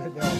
Good deal.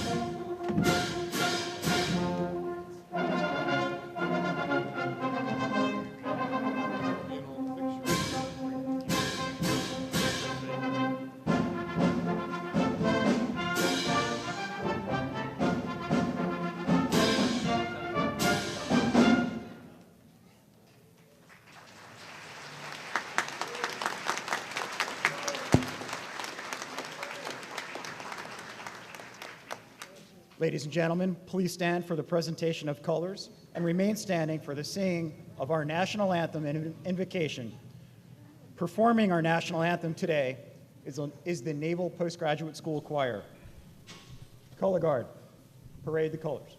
Ladies and gentlemen, please stand for the presentation of colors and remain standing for the singing of our national anthem and invocation. Performing our national anthem today is the Naval Postgraduate School Choir. Color Guard, parade the colors.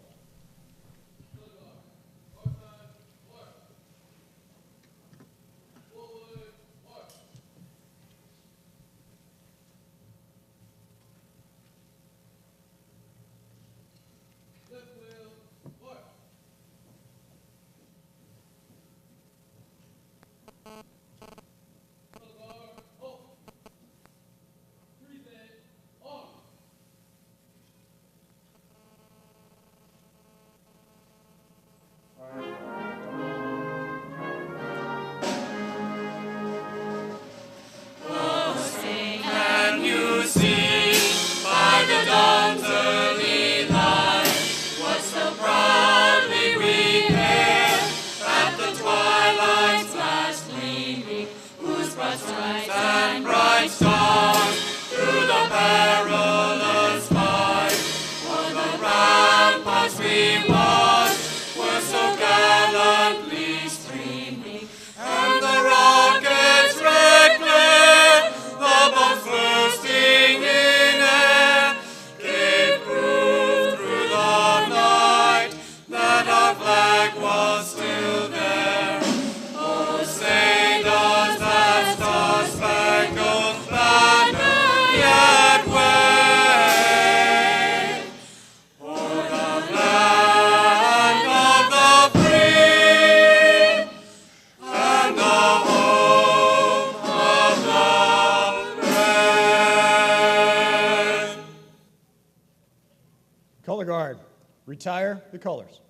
Color Guard, retire the colors.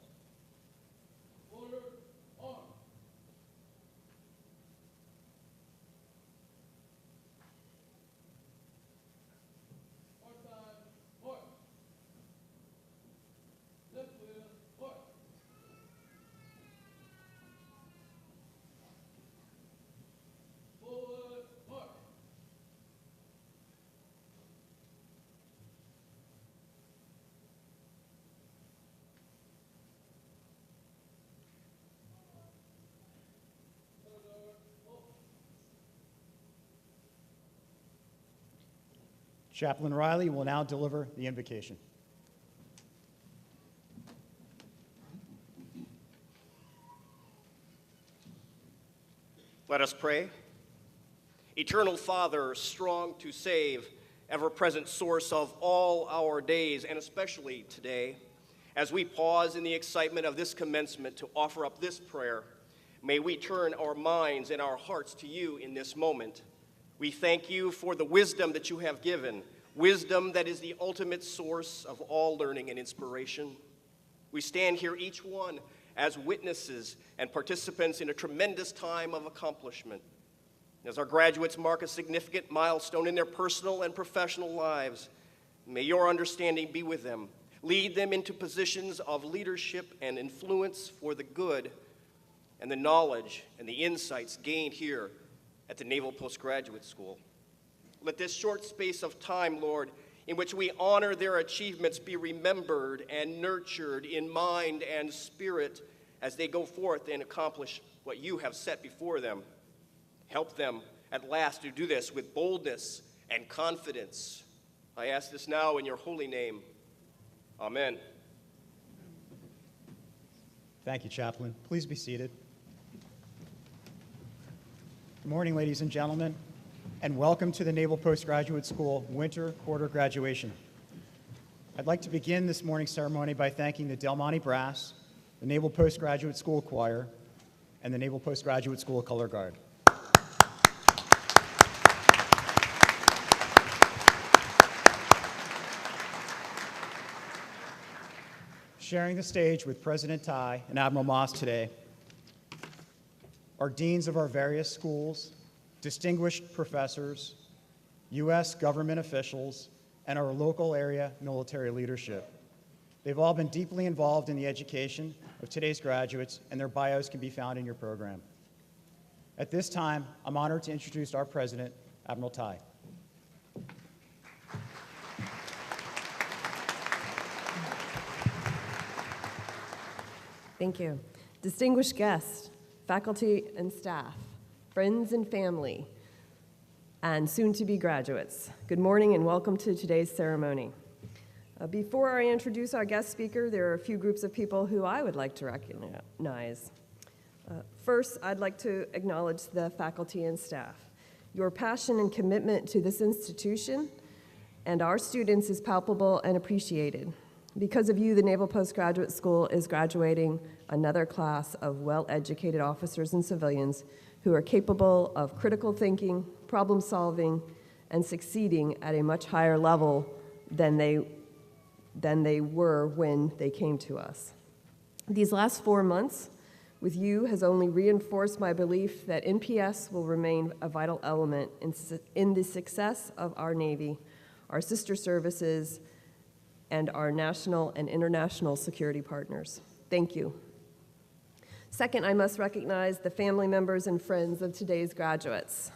Chaplain Riley will now deliver the invocation. Let us pray. Eternal Father, strong to save, ever-present source of all our days, and especially today, as we pause in the excitement of this commencement to offer up this prayer, may we turn our minds and our hearts to you in this moment. We thank you for the wisdom that you have given, wisdom that is the ultimate source of all learning and inspiration. We stand here, each one, as witnesses and participants in a tremendous time of accomplishment. As our graduates mark a significant milestone in their personal and professional lives, may your understanding be with them. Lead them into positions of leadership and influence for the good and the knowledge and the insights gained here at the Naval Postgraduate School. Let this short space of time, Lord, in which we honor their achievements be remembered and nurtured in mind and spirit as they go forth and accomplish what you have set before them. Help them at last to do this with boldness and confidence. I ask this now in your holy name. Amen. Thank you, Chaplain. Please be seated. Good morning, ladies and gentlemen, and welcome to the Naval Postgraduate School Winter Quarter Graduation. I'd like to begin this morning's ceremony by thanking the Del Monte Brass, the Naval Postgraduate School Choir, and the Naval Postgraduate School Color Guard. Sharing the stage with President Tai and Admiral Moss today are deans of our various schools, distinguished professors, U.S. government officials, and our local area military leadership. They've all been deeply involved in the education of today's graduates, and their bios can be found in your program. At this time, I'm honored to introduce our president, Admiral Tai. Thank you. Distinguished guests, faculty and staff, friends and family, and soon-to-be graduates, good morning and welcome to today's ceremony. Before I introduce our guest speaker, there are a few groups of people who I would like to recognize. First, I'd like to acknowledge the faculty and staff. Your passion and commitment to this institution and our students is palpable and appreciated. Because of you, the Naval Postgraduate School is graduating another class of well-educated officers and civilians who are capable of critical thinking, problem solving, and succeeding at a much higher level than they were when they came to us. These last 4 months with you has only reinforced my belief that NPS will remain a vital element in the success of our Navy, our sister services, and our national and international security partners. Thank you. Second, I must recognize the family members and friends of today's graduates.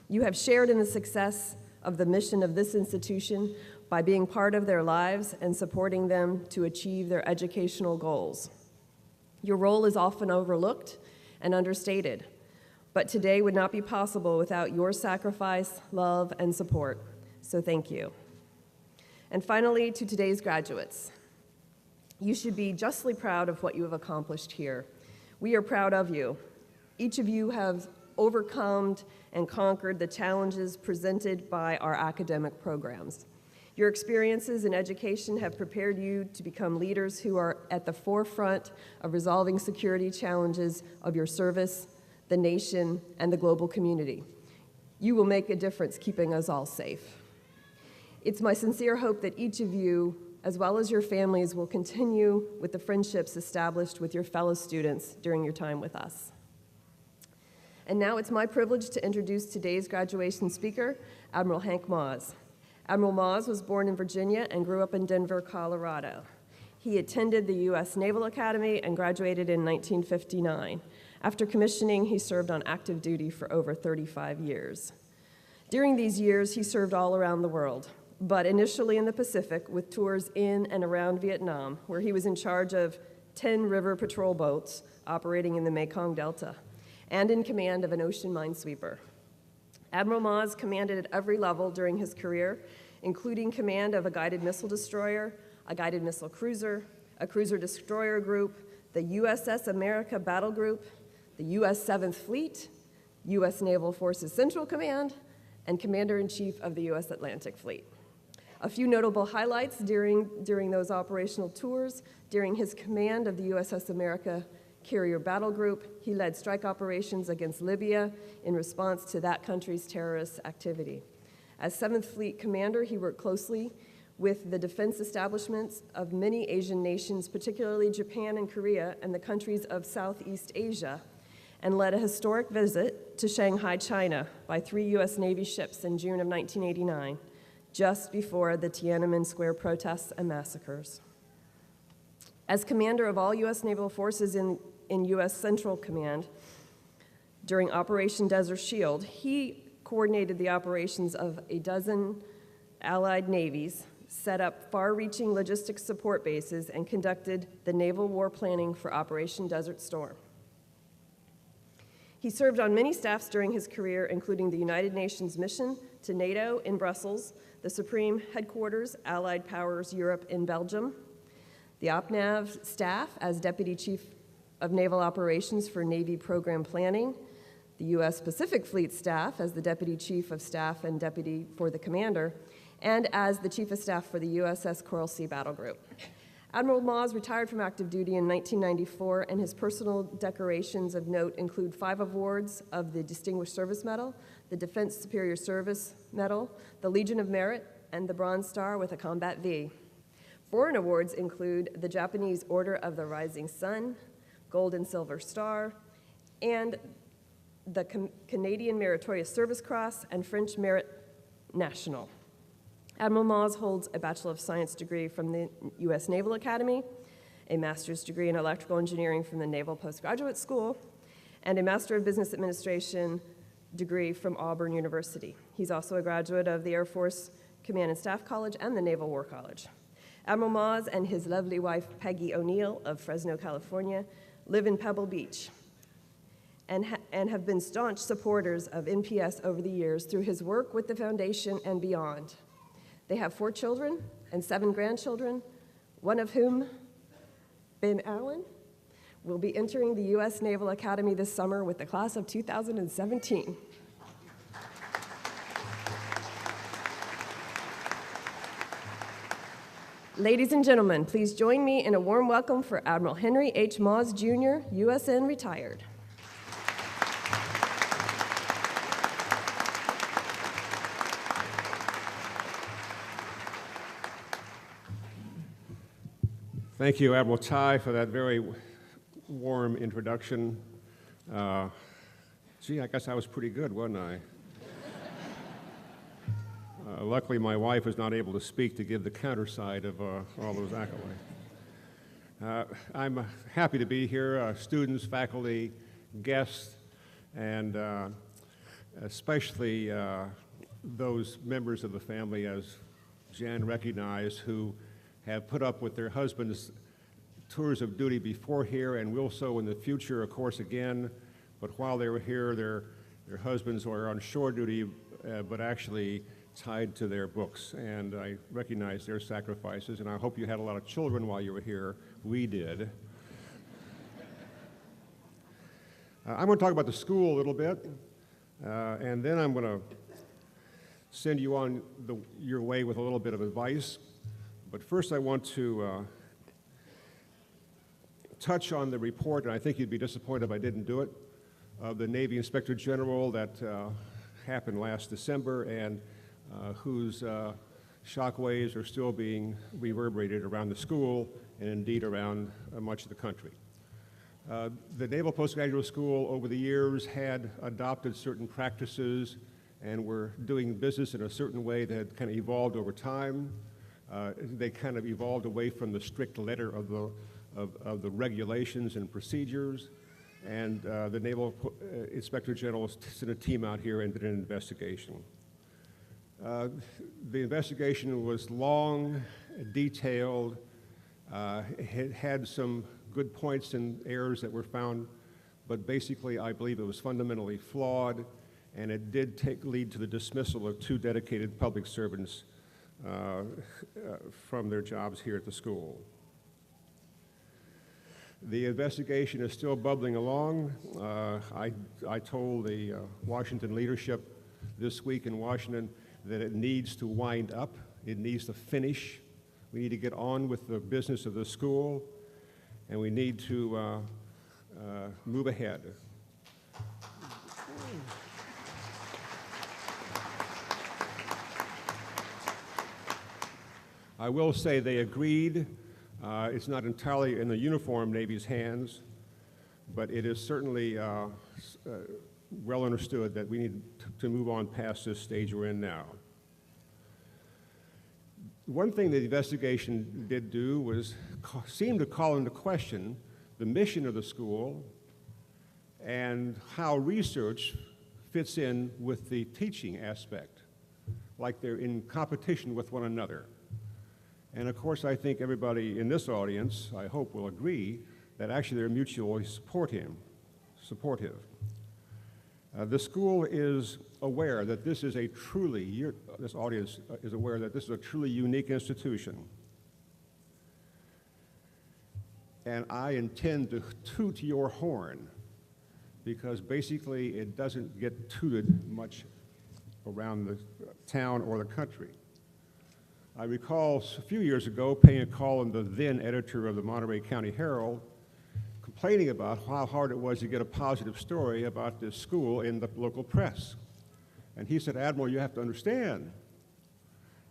You have shared in the success of the mission of this institution by being part of their lives and supporting them to achieve their educational goals. Your role is often overlooked and understated, but today would not be possible without your sacrifice, love, and support. So thank you. And finally, to today's graduates, you should be justly proud of what you have accomplished here. We are proud of you. Each of you have overcome and conquered the challenges presented by our academic programs. Your experiences in education have prepared you to become leaders who are at the forefront of resolving security challenges of your service, the nation, and the global community. You will make a difference keeping us all safe. It's my sincere hope that each of you, as well as your families, will continue with the friendships established with your fellow students during your time with us. And now it's my privilege to introduce today's graduation speaker, Admiral Hank Moss. Admiral Moss was born in Virginia and grew up in Denver, Colorado. He attended the U.S. Naval Academy and graduated in 1959. After commissioning, he served on active duty for over 35 years. During these years, he served all around the world, but initially in the Pacific with tours in and around Vietnam, where he was in charge of 10 river patrol boats operating in the Mekong Delta and in command of an ocean minesweeper. Admiral Moss commanded at every level during his career, including command of a guided missile destroyer, a guided missile cruiser, a cruiser destroyer group, the USS America Battle Group, the U.S. 7th Fleet, U.S. Naval Forces Central Command, and Commander-in-Chief of the U.S. Atlantic Fleet. A few notable highlights during those operational tours: during his command of the USS America Carrier Battle Group, he led strike operations against Libya in response to that country's terrorist activity. As 7th Fleet Commander, he worked closely with the defense establishments of many Asian nations, particularly Japan and Korea, and the countries of Southeast Asia, and led a historic visit to Shanghai, China, by 3 U.S. Navy ships in June of 1989. Just before the Tiananmen Square protests and massacres. As commander of all U.S. naval forces in U.S. Central Command during Operation Desert Shield, he coordinated the operations of a dozen allied navies, set up far-reaching logistics support bases, and conducted the naval war planning for Operation Desert Storm. He served on many staffs during his career, including the United Nations mission to NATO in Brussels, the Supreme Headquarters, Allied Powers Europe in Belgium, the OPNAV staff as Deputy Chief of Naval Operations for Navy Program Planning, the U.S. Pacific Fleet staff as the Deputy Chief of Staff and Deputy for the Commander, and as the Chief of Staff for the USS Coral Sea Battle Group. Admiral Moss retired from active duty in 1994, and his personal decorations of note include 5 awards of the Distinguished Service Medal, the Defense Superior Service Medal, the Legion of Merit, and the Bronze Star with a Combat V. Foreign awards include the Japanese Order of the Rising Sun, Gold and Silver Star, and the Canadian Meritorious Service Cross and French Merit National. Admiral Moss holds a Bachelor of Science degree from the U.S. Naval Academy, a master's degree in electrical engineering from the Naval Postgraduate School, and a Master of Business Administration degree from Auburn University. He's also a graduate of the Air Force Command and Staff College and the Naval War College. Admiral Moss and his lovely wife, Peggy O'Neill of Fresno, California, live in Pebble Beach and have been staunch supporters of NPS over the years through his work with the foundation and beyond. They have 4 children and 7 grandchildren, one of whom, Ben Allen, will be entering the U.S. Naval Academy this summer with the class of 2017. Ladies and gentlemen, please join me in a warm welcome for Admiral Henry H. Moss, Jr., USN retired. Thank you, Admiral Ty, for that very warm introduction. Gee, I guess I was pretty good, wasn't I? Luckily, my wife is not able to speak to give the counterside of all those accolades. I'm happy to be here, students, faculty, guests, and especially those members of the family, as Jan recognized, who have put up with their husbands' tours of duty before here and will so in the future, of course, again. But while they were here, their husbands were on shore duty, but actually tied to their books. And I recognize their sacrifices, and I hope you had a lot of children while you were here. We did. I'm going to talk about the school a little bit, and then I'm going to send you on your way with a little bit of advice. But first I want to touch on the report, and I think you'd be disappointed if I didn't do it, of the Navy Inspector General that happened last December and whose shockwaves are still being reverberated around the school and indeed around much of the country. The Naval Postgraduate School over the years had adopted certain practices and were doing business in a certain way that had kind of evolved over time. They kind of evolved away from the strict letter of the regulations and procedures, and the Naval Inspector General sent a team out here and did an investigation. The investigation was long, detailed, it had some good points and errors that were found, but basically I believe it was fundamentally flawed, and it did lead to the dismissal of 2 dedicated public servants from their jobs here at the school. The investigation is still bubbling along. I told the Washington leadership this week in Washington that it needs to wind up, it needs to finish. We need to get on with the business of the school, and we need to move ahead. I will say they agreed. It's not entirely in the uniformed Navy's hands, but it is certainly well understood that we need to move on past this stage we're in now. One thing the investigation did do was seem to call into question the mission of the school and how research fits in with the teaching aspect, like they're in competition with one another. And of course, I think everybody in this audience, I hope, will agree that actually they're mutually supportive. The school is aware that this is a truly, this audience is aware that this is a truly unique institution. And I intend to toot your horn, because basically it doesn't get tooted much around the town or the country. I recall a few years ago paying a call on the then editor of the Monterey County Herald, complaining about how hard it was to get a positive story about this school in the local press. And he said, "Admiral, you have to understand,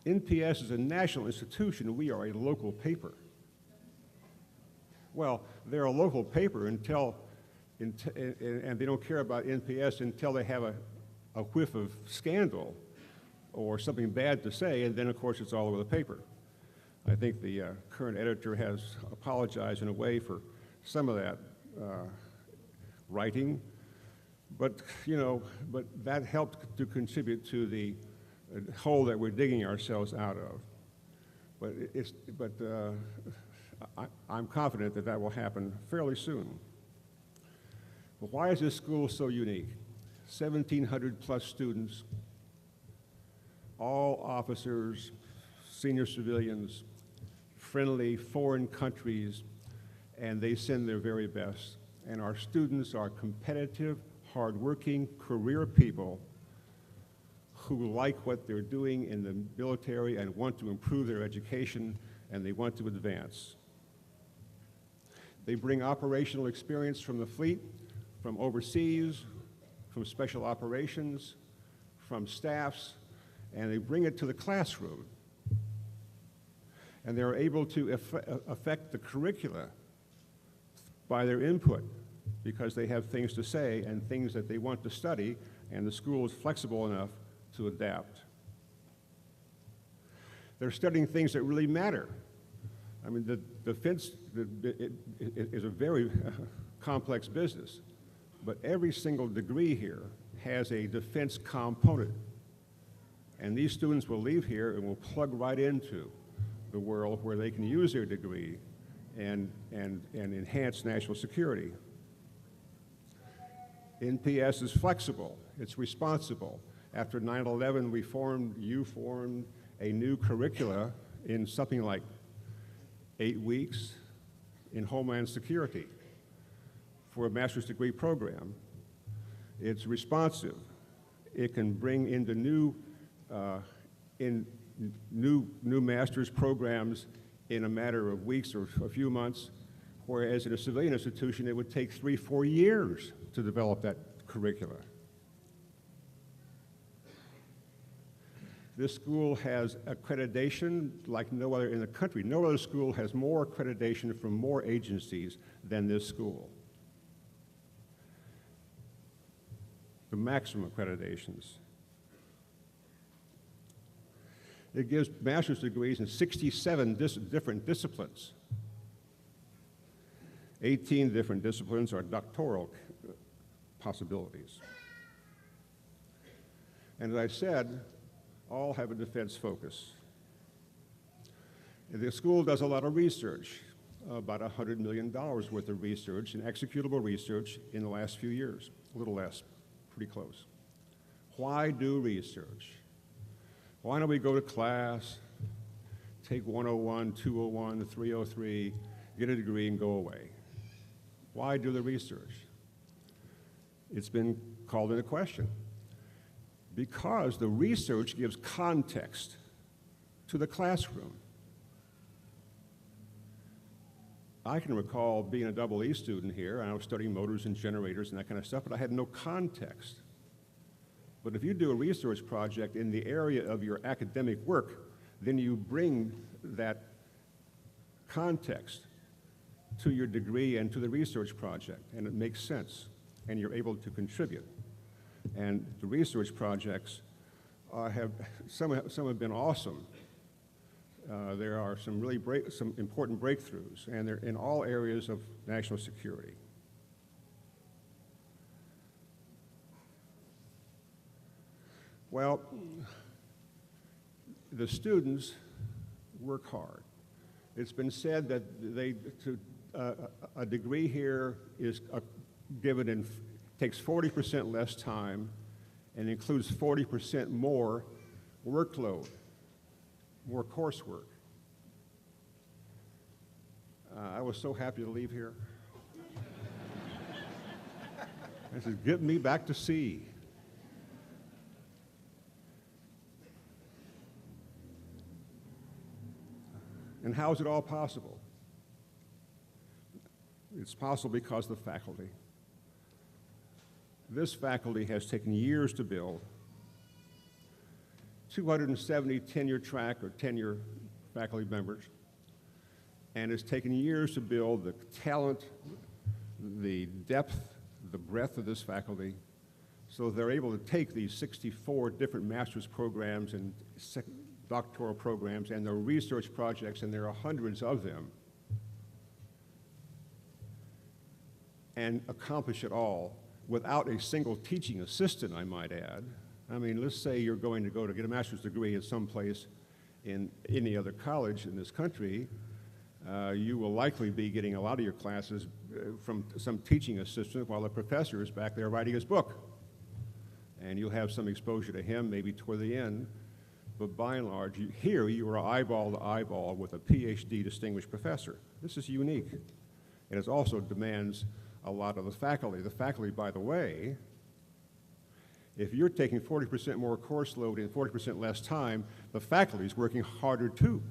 NPS is a national institution. We are a local paper. Well, they're a local paper and they don't care about NPS until they have a whiff of scandal or something bad to say, and then, of course, it's all over the paper. I think the current editor has apologized in a way for some of that writing, but that helped to contribute to the hole that we're digging ourselves out of. I'm confident that will happen fairly soon. But why is this school so unique? 1,700 plus students, all officers, senior civilians, friendly foreign countries, and they send their very best. And our students are competitive, hardworking, career people who like what they're doing in the military and want to improve their education, and they want to advance. They bring operational experience from the fleet, from overseas, from special operations, from staffs, and they bring it to the classroom. And they're able to affect the curricula by their input because they have things to say and things that they want to study, and the school is flexible enough to adapt. They're studying things that really matter. I mean, the defense is a very complex business, but every single degree here has a defense component. And these students will leave here and will plug right into the world where they can use their degree and enhance national security. NPS is flexible, it's responsible. After 9/11, you formed a new curricula in something like 8 weeks in Homeland Security for a master's degree program. It's responsive. It can bring into new master's programs in a matter of weeks or a few months, whereas in a civilian institution, it would take 3-4 years to develop that curricula. This school has accreditation like no other in the country. No other school has more accreditation from more agencies than this school. The maximum accreditations. It gives master's degrees in 67 different disciplines. 18 different disciplines are doctoral possibilities. And as I said, all have a defense focus. The school does a lot of research, about $100 million worth of research and executable research in the last few years, a little less, pretty close. Why do research? Why don't we go to class, take 101, 201, 303, get a degree and go away? Why do the research? It's been called into question. Because the research gives context to the classroom. I can recall being a double E student here, and I was studying motors and generators and that kind of stuff, but I had no context. But if you do a research project in the area of your academic work, then you bring that context to your degree and to the research project, and it makes sense, and you're able to contribute. And the research projects some have been awesome. There are some some important breakthroughs, and they're in all areas of national security. Well, the students work hard. It's been said that a degree here is given in takes 40% less time and includes 40% more workload, more coursework. I was so happy to leave here. This is getting me back to sea. And how is it all possible? It's possible because of the faculty. This faculty has taken years to build, 270 tenure track or tenure faculty members, and it's taken years to build the talent, the depth, the breadth of this faculty, so they're able to take these 64 different master's programs and doctoral programs and their research projects, and there are hundreds of them, and accomplish it all without a single teaching assistant, I might add. I mean, let's say you're going to get a master's degree at some place in any other college in this country. You will likely be getting a lot of your classes from some teaching assistant while the professor is back there writing his book. And you'll have some exposure to him maybe toward the end. But by and large, here you are eyeball to eyeball with a PhD distinguished professor. This is unique. And it also demands a lot of the faculty. The faculty, by the way, if you're taking 40% more course load in 40% less time, the faculty is working harder too.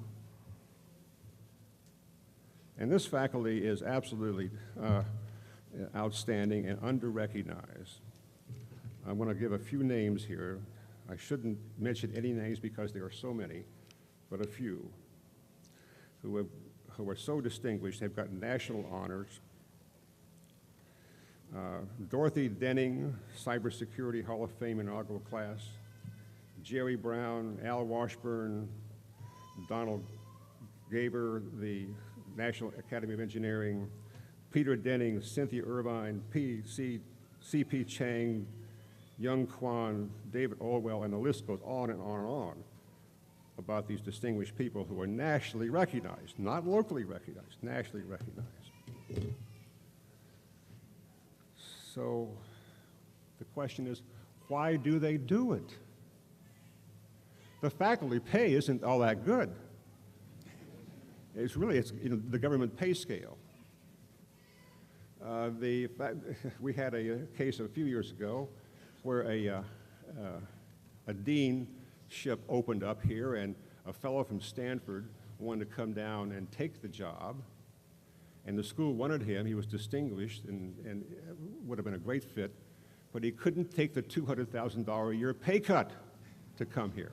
And this faculty is absolutely outstanding and under-recognized. I want to give a few names here. I shouldn't mention any names because there are so many, but a few who are so distinguished. They've gotten national honors. Dorothy Denning, Cybersecurity Hall of Fame inaugural class. Jerry Brown, Al Washburn, Donald Gaber, the National Academy of Engineering, Peter Denning, Cynthia Irvine, C.P. Chang, Young Kwan, David Orwell, and the list goes on and on and on about these distinguished people who are nationally recognized, not locally recognized, nationally recognized. So the question is, why do they do it? The faculty pay isn't all that good. It's the government pay scale. We had a case a few years ago where a deanship opened up here, and a fellow from Stanford wanted to come down and take the job, and the school wanted him. He was distinguished and would have been a great fit, but he couldn't take the $200,000 a year pay cut to come here.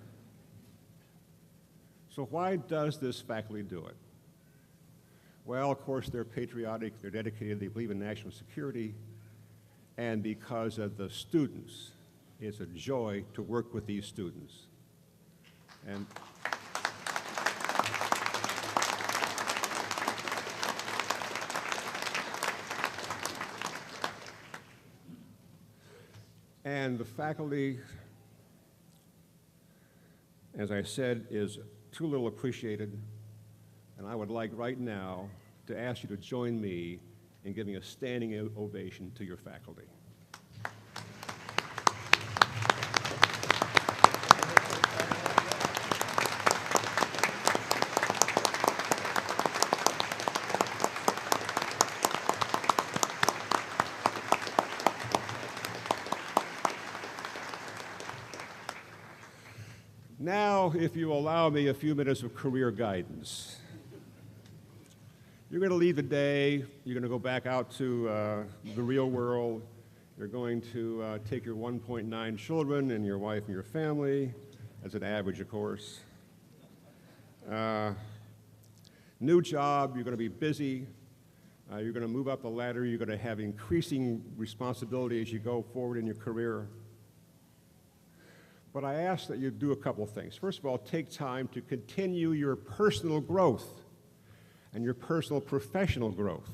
So why does this faculty do it? Well, of course, they're patriotic, they're dedicated, they believe in national security, and because of the students. It's a joy to work with these students. And the faculty, as I said, is too little appreciated, and I would like right now to ask you to join me in giving a standing ovation to your faculty. Now, if you allow me a few minutes of career guidance. You're going to leave the day, you're going to go back out to the real world, you're going to take your 1.9 children and your wife and your family, as an average, of course. New job, you're going to be busy, you're going to move up the ladder, you're going to have increasing responsibility as you go forward in your career. But I ask that you do a couple of things. First of all, take time to continue your personal growth and your personal professional growth.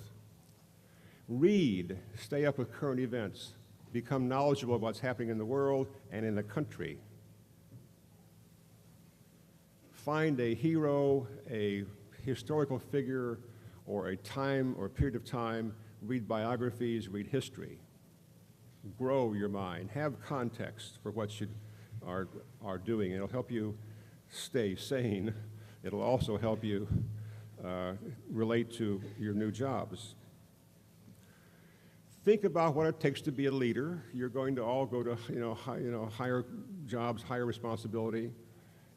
Read, stay up with current events, become knowledgeable of what's happening in the world and in the country. Find a hero, a historical figure, or a time or a period of time, read biographies, read history. Grow your mind, have context for what you are doing. It'll help you stay sane. It'll also help you relate to your new jobs. Think about what it takes to be a leader. You're going to all go to higher jobs, higher responsibility.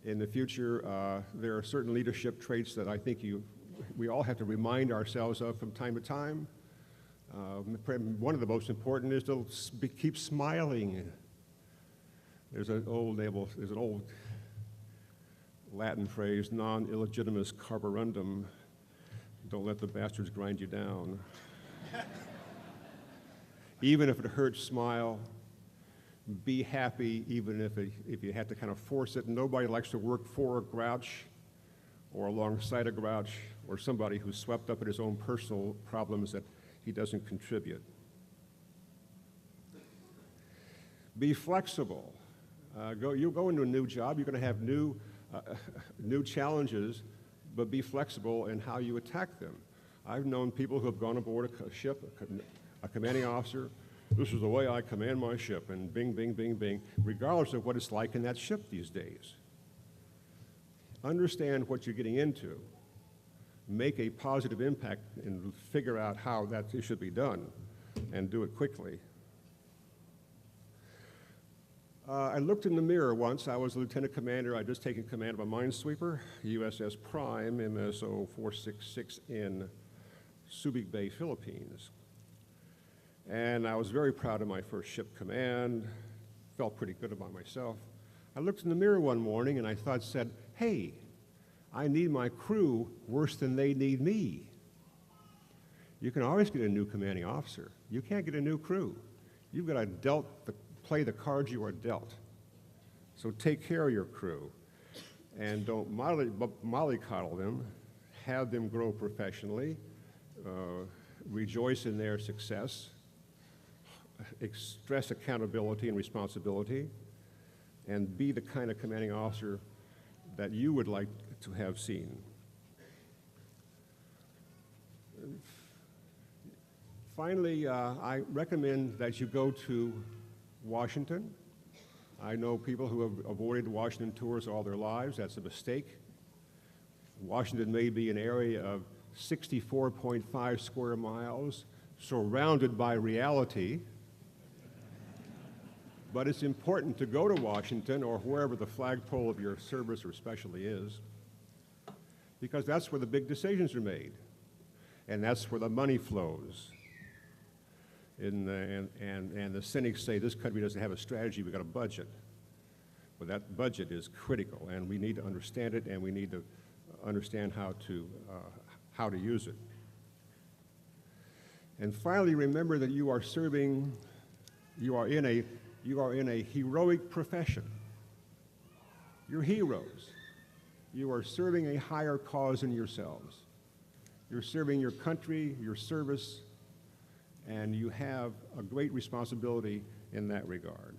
In the future, there are certain leadership traits that I think we all have to remind ourselves of from time to time. One of the most important is to keep smiling. There's an old Latin phrase, non illegitimus carborundum, don't let the bastards grind you down. Even if it hurts, smile. Be happy, even if you have to kind of force it. Nobody likes to work for a grouch or alongside a grouch or somebody who's swept up in his own personal problems that he doesn't contribute. Be flexible. You go into a new job, you're going to have new challenges, but be flexible in how you attack them. I've known people who have gone aboard a ship, a commanding officer. This is the way I command my ship, and bing, bing, bing, bing, regardless of what it's like in that ship these days. Understand what you're getting into. Make a positive impact and figure out how that should be done, and do it quickly. I looked in the mirror once. I was a lieutenant commander. I'd just taken command of a minesweeper, USS Prime, MSO 466 in Subic Bay, Philippines. And I was very proud of my first ship command, felt pretty good about myself. I looked in the mirror one morning and I said, hey, I need my crew worse than they need me. You can always get a new commanding officer. You can't get a new crew. You've got to play the cards you are dealt. So take care of your crew and don't mollycoddle them. Have them grow professionally, rejoice in their success, stress accountability and responsibility, and be the kind of commanding officer that you would like to have seen. Finally, I recommend that you go to Washington. I know people who have avoided Washington tours all their lives. That's a mistake. Washington may be an area of 64.5 square miles, surrounded by reality. But it's important to go to Washington or wherever the flagpole of your service or specialty is, because that's where the big decisions are made, and that's where the money flows. And the cynics say this country doesn't have a strategy, we've got a budget. But that budget is critical, and we need to understand it, and we need to understand how to use it. And finally, remember that you are in a heroic profession. You're heroes. You are serving a higher cause than yourselves. You're serving your country, your service, and you have a great responsibility in that regard.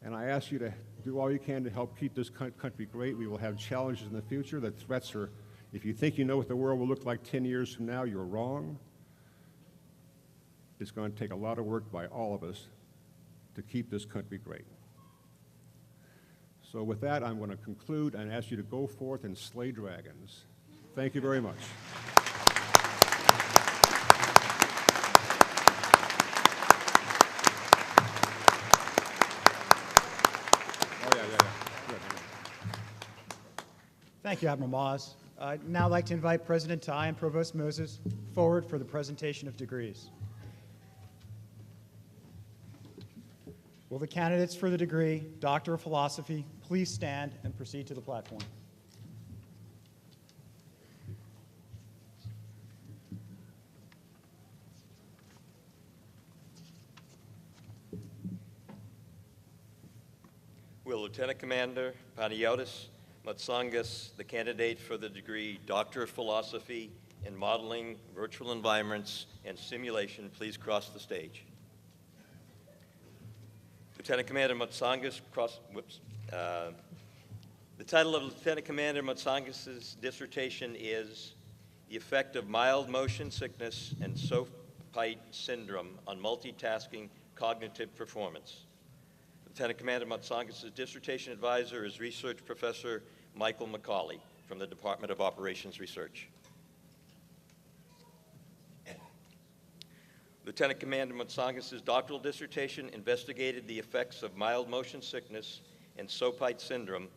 And I ask you to do all you can to help keep this country great. We will have challenges in the future. The threats are, if you think you know what the world will look like 10 years from now, you're wrong. It's going to take a lot of work by all of us to keep this country great. So with that, I'm going to conclude and ask you to go forth and slay dragons. Thank you very much. Thank you, Admiral Moss. I'd now like to invite President Tai and Provost Moses forward for the presentation of degrees. Will the candidates for the degree Doctor of Philosophy please stand and proceed to the platform? Will Lieutenant Commander Panagiotis Matsangas, the candidate for the degree Doctor of Philosophy in Modeling, Virtual Environments, and Simulation, please cross the stage. Lieutenant Commander Matsangas, the title of Lieutenant Commander Matsangas' dissertation is The Effect of Mild Motion Sickness and Sopite Syndrome on Multitasking Cognitive Performance. Lieutenant Commander Matsangas' dissertation advisor is Research Professor Michael McCauley from the Department of Operations Research. Lieutenant Commander Matsangas' doctoral dissertation investigated the effects of mild motion sickness and Sopite syndrome,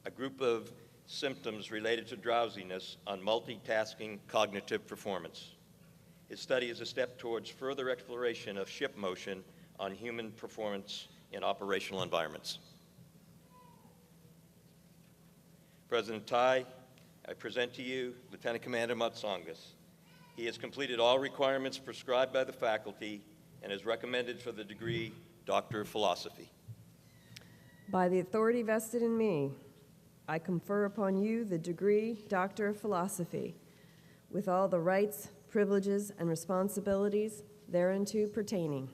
a group of symptoms related to drowsiness, on multitasking cognitive performance. His study is a step towards further exploration of ship motion on human performance in operational environments. President Tai, I present to you Lieutenant Commander Matsongas. He has completed all requirements prescribed by the faculty and is recommended for the degree Doctor of Philosophy. By the authority vested in me, I confer upon you the degree Doctor of Philosophy, with all the rights, privileges, and responsibilities thereunto pertaining.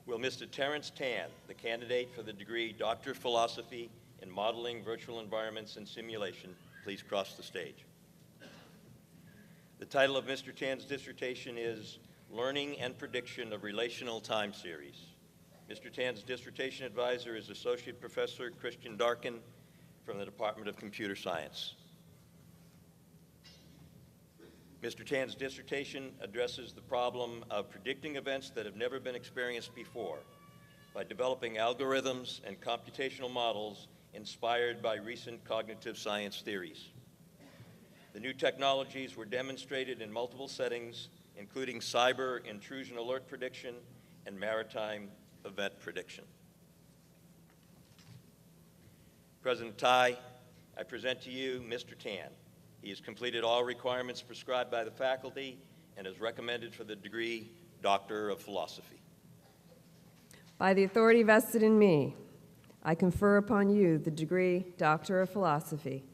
Will Mr. Terrence Tan, the candidate for the degree Doctor of Philosophy in Modeling Virtual Environments and Simulation, please cross the stage? The title of Mr. Tan's dissertation is Learning and Prediction of Relational Time Series. Mr. Tan's dissertation advisor is Associate Professor Christian Darkin from the Department of Computer Science. Mr. Tan's dissertation addresses the problem of predicting events that have never been experienced before by developing algorithms and computational models inspired by recent cognitive science theories. The new technologies were demonstrated in multiple settings, including cyber intrusion alert prediction and maritime event prediction. President Tai, I present to you Mr. Tan. He has completed all requirements prescribed by the faculty and is recommended for the degree Doctor of Philosophy. By the authority vested in me, I confer upon you the degree Doctor of Philosophy,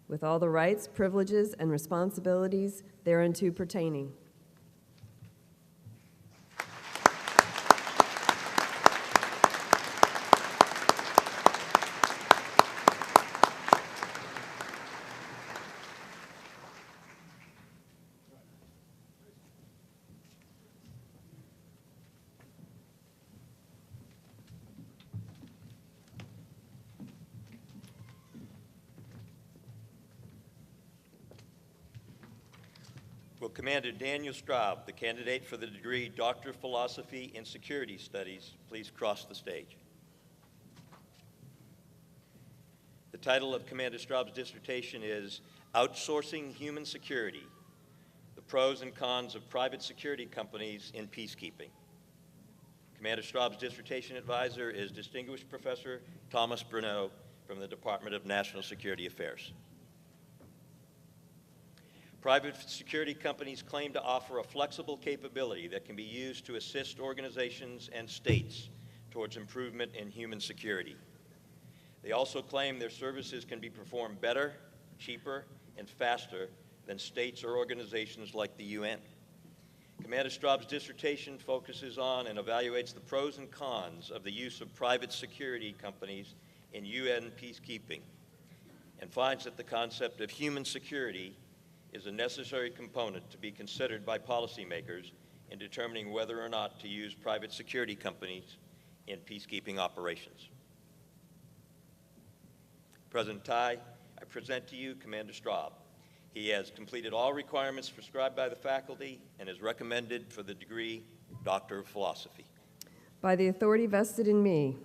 with all the rights, privileges, and responsibilities thereunto pertaining. Will Commander Daniel Straub, the candidate for the degree Doctor of Philosophy in Security Studies, please cross the stage? The title of Commander Straub's dissertation is Outsourcing Human Security, the Pros and Cons of Private Security Companies in Peacekeeping. Commander Straub's dissertation advisor is Distinguished Professor Thomas Bruneau from the Department of National Security Affairs. Private security companies claim to offer a flexible capability that can be used to assist organizations and states towards improvement in human security. They also claim their services can be performed better, cheaper, and faster than states or organizations like the UN. Commander Straub's dissertation focuses on and evaluates the pros and cons of the use of private security companies in UN peacekeeping, and finds that the concept of human security is a necessary component to be considered by policymakers in determining whether or not to use private security companies in peacekeeping operations. President Tai, I present to you Commander Straub. He has completed all requirements prescribed by the faculty and is recommended for the degree Doctor of Philosophy. By the authority vested in me,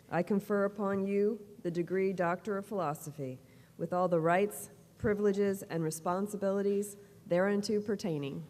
I confer upon you the degree Doctor of Philosophy, with all the rights, privileges, and responsibilities thereunto pertaining.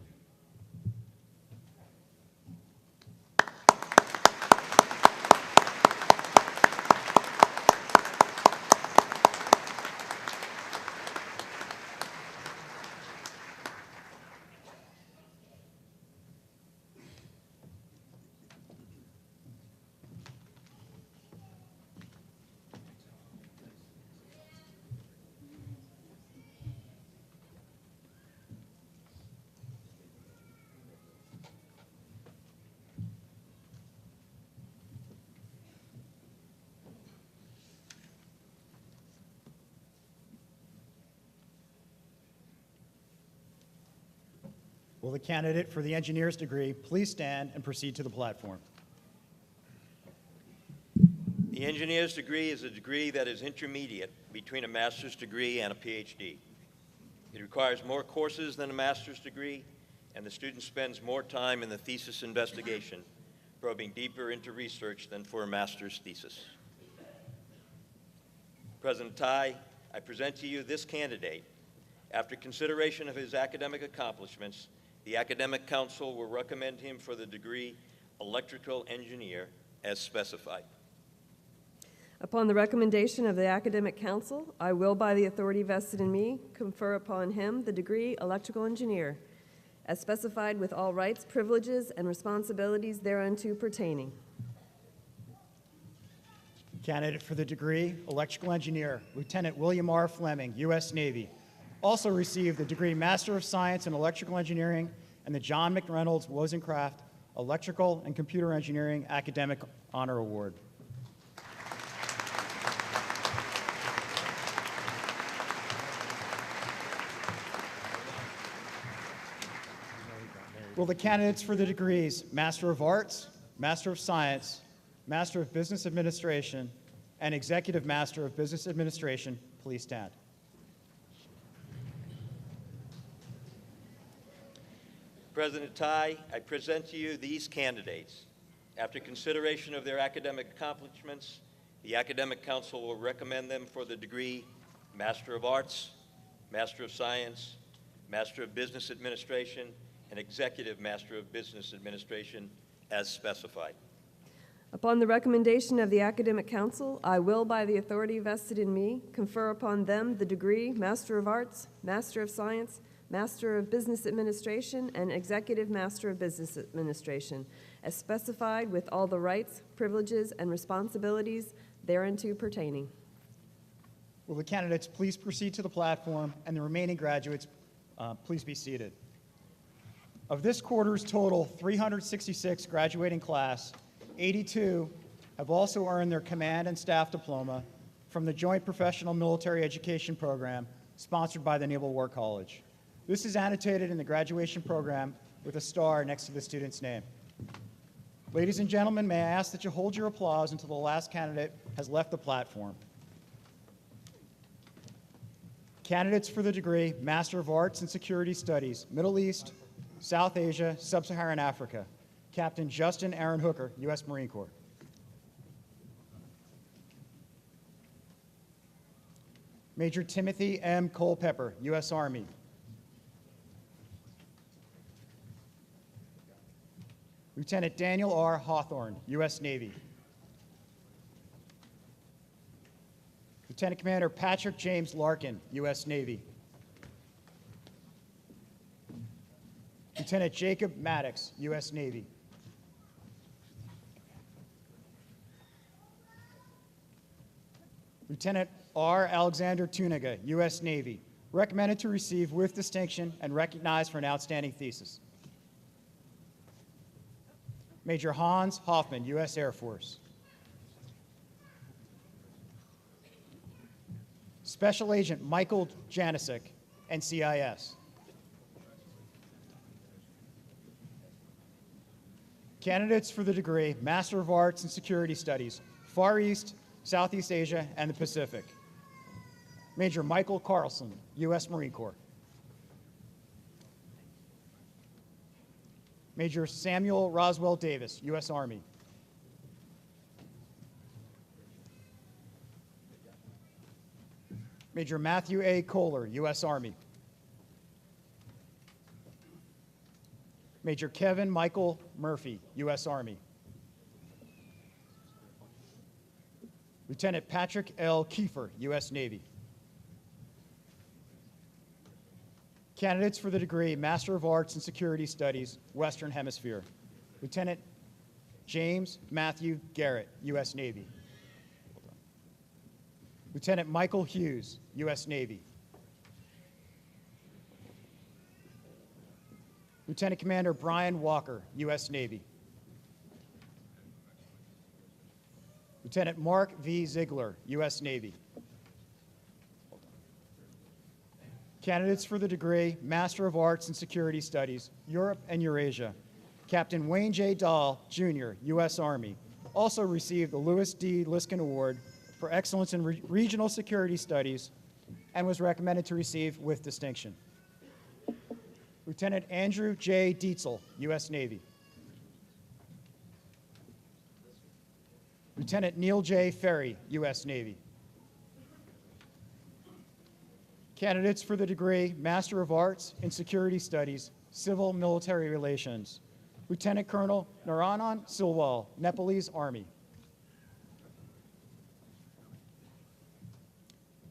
Will the candidate for the engineer's degree please stand and proceed to the platform? The The engineer's degree is a degree that is intermediate between a master's degree and a PhD. It requires more courses than a master's degree, and the student spends more time in the thesis investigation, probing deeper into research than for a master's thesis. President Tai, I present to you this candidate. After consideration of his academic accomplishments, the Academic Council will recommend him for the degree Electrical Engineer as specified. Upon the recommendation of the Academic Council, I will, by the authority vested in me, confer upon him the degree Electrical Engineer, as specified with all rights, privileges, and responsibilities thereunto pertaining. Candidate for the degree Electrical Engineer, Lieutenant William R. Fleming, U.S. Navy. Also received the degree Master of Science in Electrical Engineering and the John McReynolds Wozencraft Electrical and Computer Engineering Academic Honor Award. Will the candidates for the degrees Master of Arts, Master of Science, Master of Business Administration, and Executive Master of Business Administration please stand? President Tai, I present to you these candidates. After consideration of their academic accomplishments, the Academic Council will recommend them for the degree Master of Arts, Master of Science, Master of Business Administration, and Executive Master of Business Administration as specified. Upon the recommendation of the Academic Council, I will, by the authority vested in me, confer upon them the degree Master of Arts, Master of Science, Master of Business Administration, and Executive Master of Business Administration, as specified with all the rights, privileges, and responsibilities thereunto pertaining. Will the candidates please proceed to the platform, and the remaining graduates please be seated. Of this quarter's total 366 graduating class, 82 have also earned their Command and Staff Diploma from the Joint Professional Military Education Program sponsored by the Naval War College. This is annotated in the graduation program with a star next to the student's name. Ladies and gentlemen, may I ask that you hold your applause until the last candidate has left the platform. Candidates for the degree Master of Arts in Security Studies, Middle East, South Asia, Sub-Saharan Africa, Captain Justin Aaron Hooker, U.S. Marine Corps. Major Timothy M. Culpepper, U.S. Army. Lieutenant Daniel R. Hawthorne, U.S. Navy. Lieutenant Commander Patrick James Larkin, U.S. Navy. Lieutenant Jacob Maddox, U.S. Navy. Lieutenant R. Alexander Tuniga, U.S. Navy, recommended to receive with distinction and recognized for an outstanding thesis. Major Hans Hoffman, U.S. Air Force. Special Agent Michael Janicek, NCIS. Candidates for the degree Master of Arts in Security Studies, Far East, Southeast Asia, and the Pacific. Major Michael Carlson, U.S. Marine Corps. Major Samuel Roswell Davis, U.S. Army. Major Matthew A. Kohler, U.S. Army. Major Kevin Michael Murphy, U.S. Army. Lieutenant Patrick L. Kiefer, U.S. Navy. Candidates for the degree Master of Arts in Security Studies, Western Hemisphere. Lieutenant James Matthew Garrett, U.S. Navy. Lieutenant Michael Hughes, U.S. Navy. Lieutenant Commander Brian Walker, U.S. Navy. Lieutenant Mark V. Ziegler, U.S. Navy. Candidates for the degree Master of Arts in Security Studies, Europe and Eurasia. Captain Wayne J. Dahl, Jr., U.S. Army. also received the Lewis D. Liskin Award for Excellence in Regional Security Studies and was recommended to receive with distinction. Lieutenant Andrew J. Dietzel, U.S. Navy. Lieutenant Neil J. Ferry, U.S. Navy. Candidates for the degree Master of Arts in Security Studies, Civil Military Relations. Lieutenant Colonel Narayanan Silwal, Nepalese Army.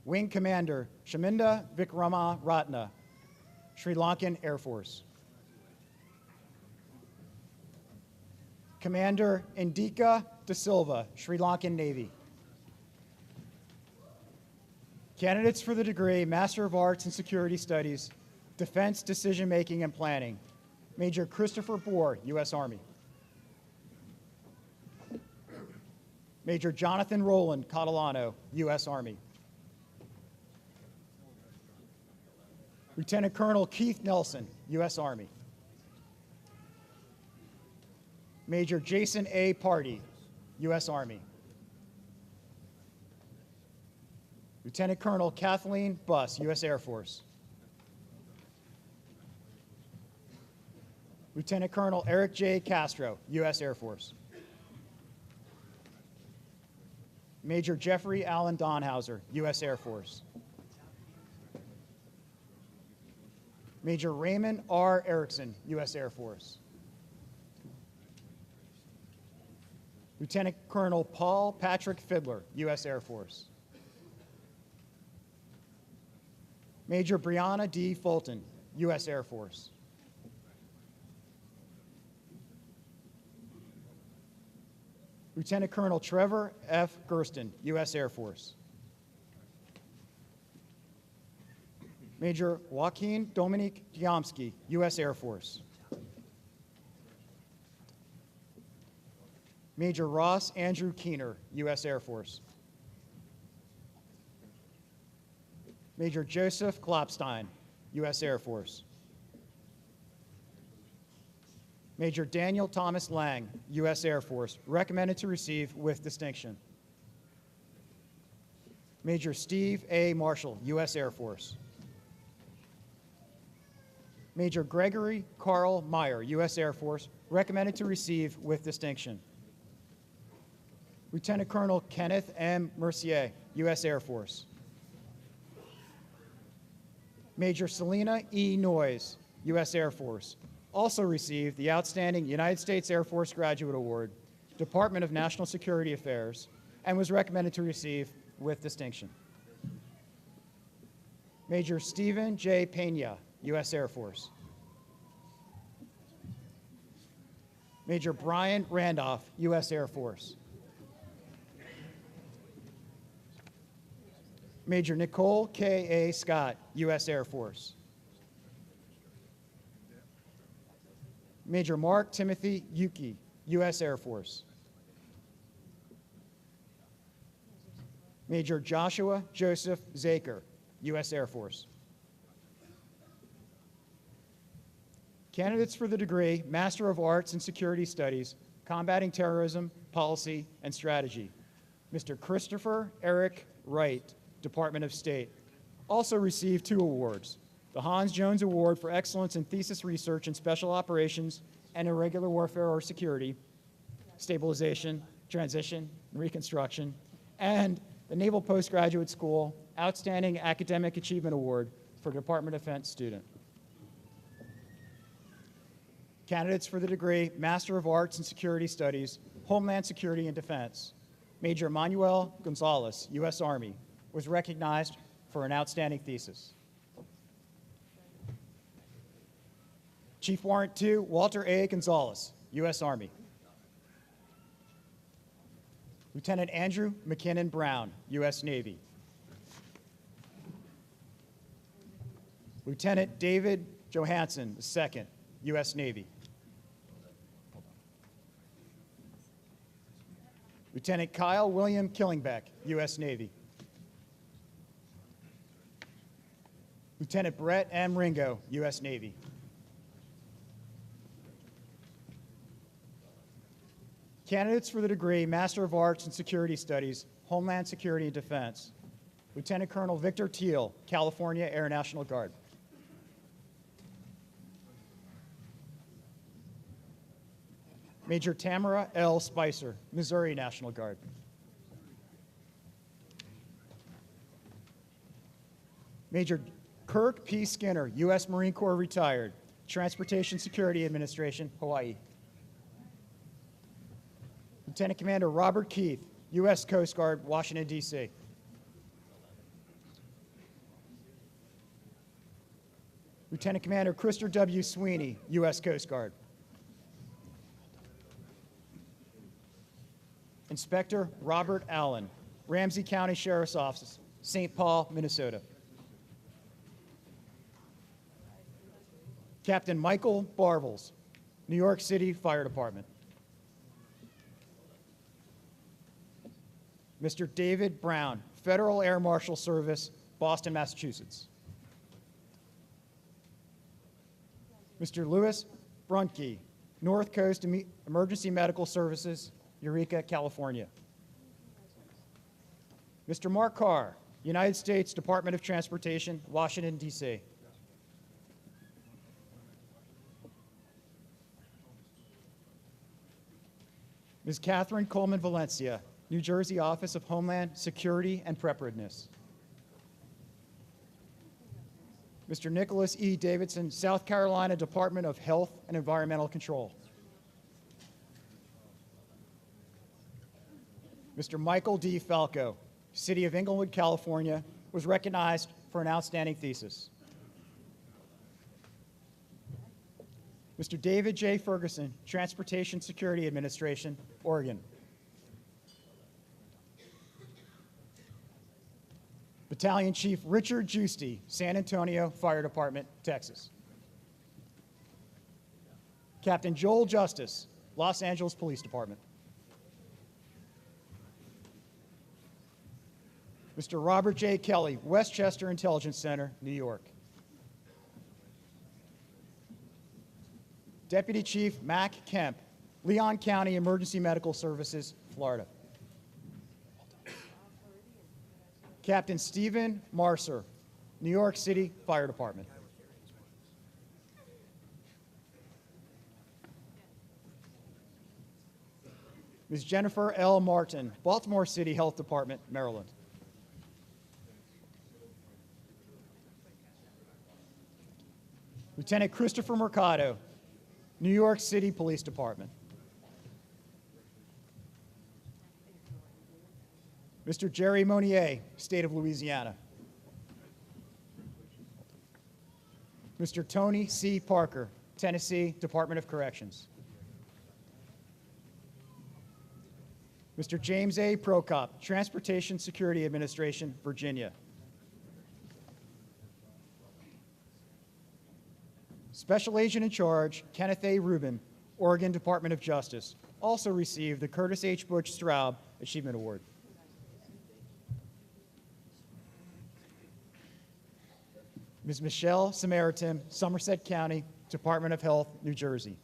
Wing Commander Shaminda Vikrama Ratna, Sri Lankan Air Force. Commander Indika De Silva, Sri Lankan Navy. Candidates for the degree Master of Arts in Security Studies, Defense Decision Making and Planning. Major Christopher Bohr, U.S. Army. Major Jonathan Roland Catalano, U.S. Army. Lieutenant Colonel Keith Nelson, U.S. Army. Major Jason A. Party, U.S. Army. Lieutenant Colonel Kathleen Buss, U.S. Air Force. Lieutenant Colonel Eric J. Castro, U.S. Air Force. Major Jeffrey Allen Donhauser, U.S. Air Force. Major Raymond R. Erickson, U.S. Air Force. Lieutenant Colonel Paul Patrick Fiddler, U.S. Air Force. Major Brianna D. Fulton, U.S. Air Force. Lieutenant Colonel Trevor F. Gersten, U.S. Air Force. Major Joaquin Dominique Diomsky, U.S. Air Force. Major Ross Andrew Keener, U.S. Air Force. Major Joseph Klopstein, U.S. Air Force. Major Daniel Thomas Lang, U.S. Air Force, recommended to receive with distinction. Major Steve A. Marshall, U.S. Air Force. Major Gregory Carl Meyer, U.S. Air Force, recommended to receive with distinction. Lieutenant Colonel Kenneth M. Mercier, U.S. Air Force. Major Selena E. Noyes, U.S. Air Force, also received the Outstanding United States Air Force Graduate Award, Department of National Security Affairs, and was recommended to receive with distinction. Major Stephen J. Pena, U.S. Air Force. Major Brian Randolph, U.S. Air Force. Major Nicole K. A. Scott, U.S. Air Force. Major Mark Timothy Yuki, U.S. Air Force. Major Joshua Joseph Zaker, U.S. Air Force. Candidates for the degree Master of Arts in Security Studies, Combating Terrorism, Policy, and Strategy. Mr. Christopher Eric Wright, Department of State, also received 2 awards. The Hans Jones Award for Excellence in Thesis Research in Special Operations and Irregular Warfare or Security, Stabilization, Transition, and Reconstruction, and the Naval Postgraduate School Outstanding Academic Achievement Award for Department of Defense student. Candidates for the degree Master of Arts in Security Studies, Homeland Security and Defense. Major Manuel Gonzalez, U.S. Army, was recognized for an outstanding thesis. Chief Warrant 2, Walter A. Gonzalez, U.S. Army. Lieutenant Andrew McKinnon Brown, U.S. Navy. Lieutenant David Johansson II, U.S. Navy. Lieutenant Kyle William Killingbeck, U.S. Navy. Lieutenant Brett M. Ringo, U.S. Navy. Candidates for the degree Master of Arts in Security Studies, Homeland Security and Defense. Lieutenant Colonel Victor Teal, California Air National Guard. Major Tamara L. Spicer, Missouri National Guard. Major Kirk P. Skinner, U.S. Marine Corps retired, Transportation Security Administration, Hawaii. Lieutenant Commander Robert Keith, U.S. Coast Guard, Washington, D.C. Lieutenant Commander Krister W. Sweeney, U.S. Coast Guard. Inspector Robert Allen, Ramsey County Sheriff's Office, St. Paul, Minnesota. Captain Michael Barvels, New York City Fire Department. Mr. David Brown, Federal Air Marshal Service, Boston, Massachusetts. Mr. Louis Brunke, North Coast Emergency Medical Services, Eureka, California. Mr. Mark Carr, United States Department of Transportation, Washington, D.C. Ms. Catherine Coleman Valencia, New Jersey Office of Homeland Security and Preparedness. Mr. Nicholas E. Davidson, South Carolina Department of Health and Environmental Control. Mr. Michael D. Falco, City of Inglewood, California, was recognized for an outstanding thesis. Mr. David J. Ferguson, Transportation Security Administration, Oregon. Battalion Chief Richard Giusti, San Antonio Fire Department, Texas. Captain Joel Justice, Los Angeles Police Department. Mr. Robert J. Kelly, Westchester Intelligence Center, New York. Deputy Chief Mac Kemp, Leon County Emergency Medical Services, Florida. Captain Stephen Marcer, New York City Fire Department. Ms. Jennifer L. Martin, Baltimore City Health Department, Maryland. Lieutenant Christopher Mercado, New York City Police Department. Mr. Jerry Monier, State of Louisiana. Mr. Tony C. Parker, Tennessee Department of Corrections. Mr. James A. Prokop, Transportation Security Administration, Virginia. Special Agent in Charge, Kenneth A. Rubin, Oregon Department of Justice, also received the Curtis H. Butch Straub Achievement Award. Ms. Michelle Samaritan, Somerset County, Department of Health, New Jersey.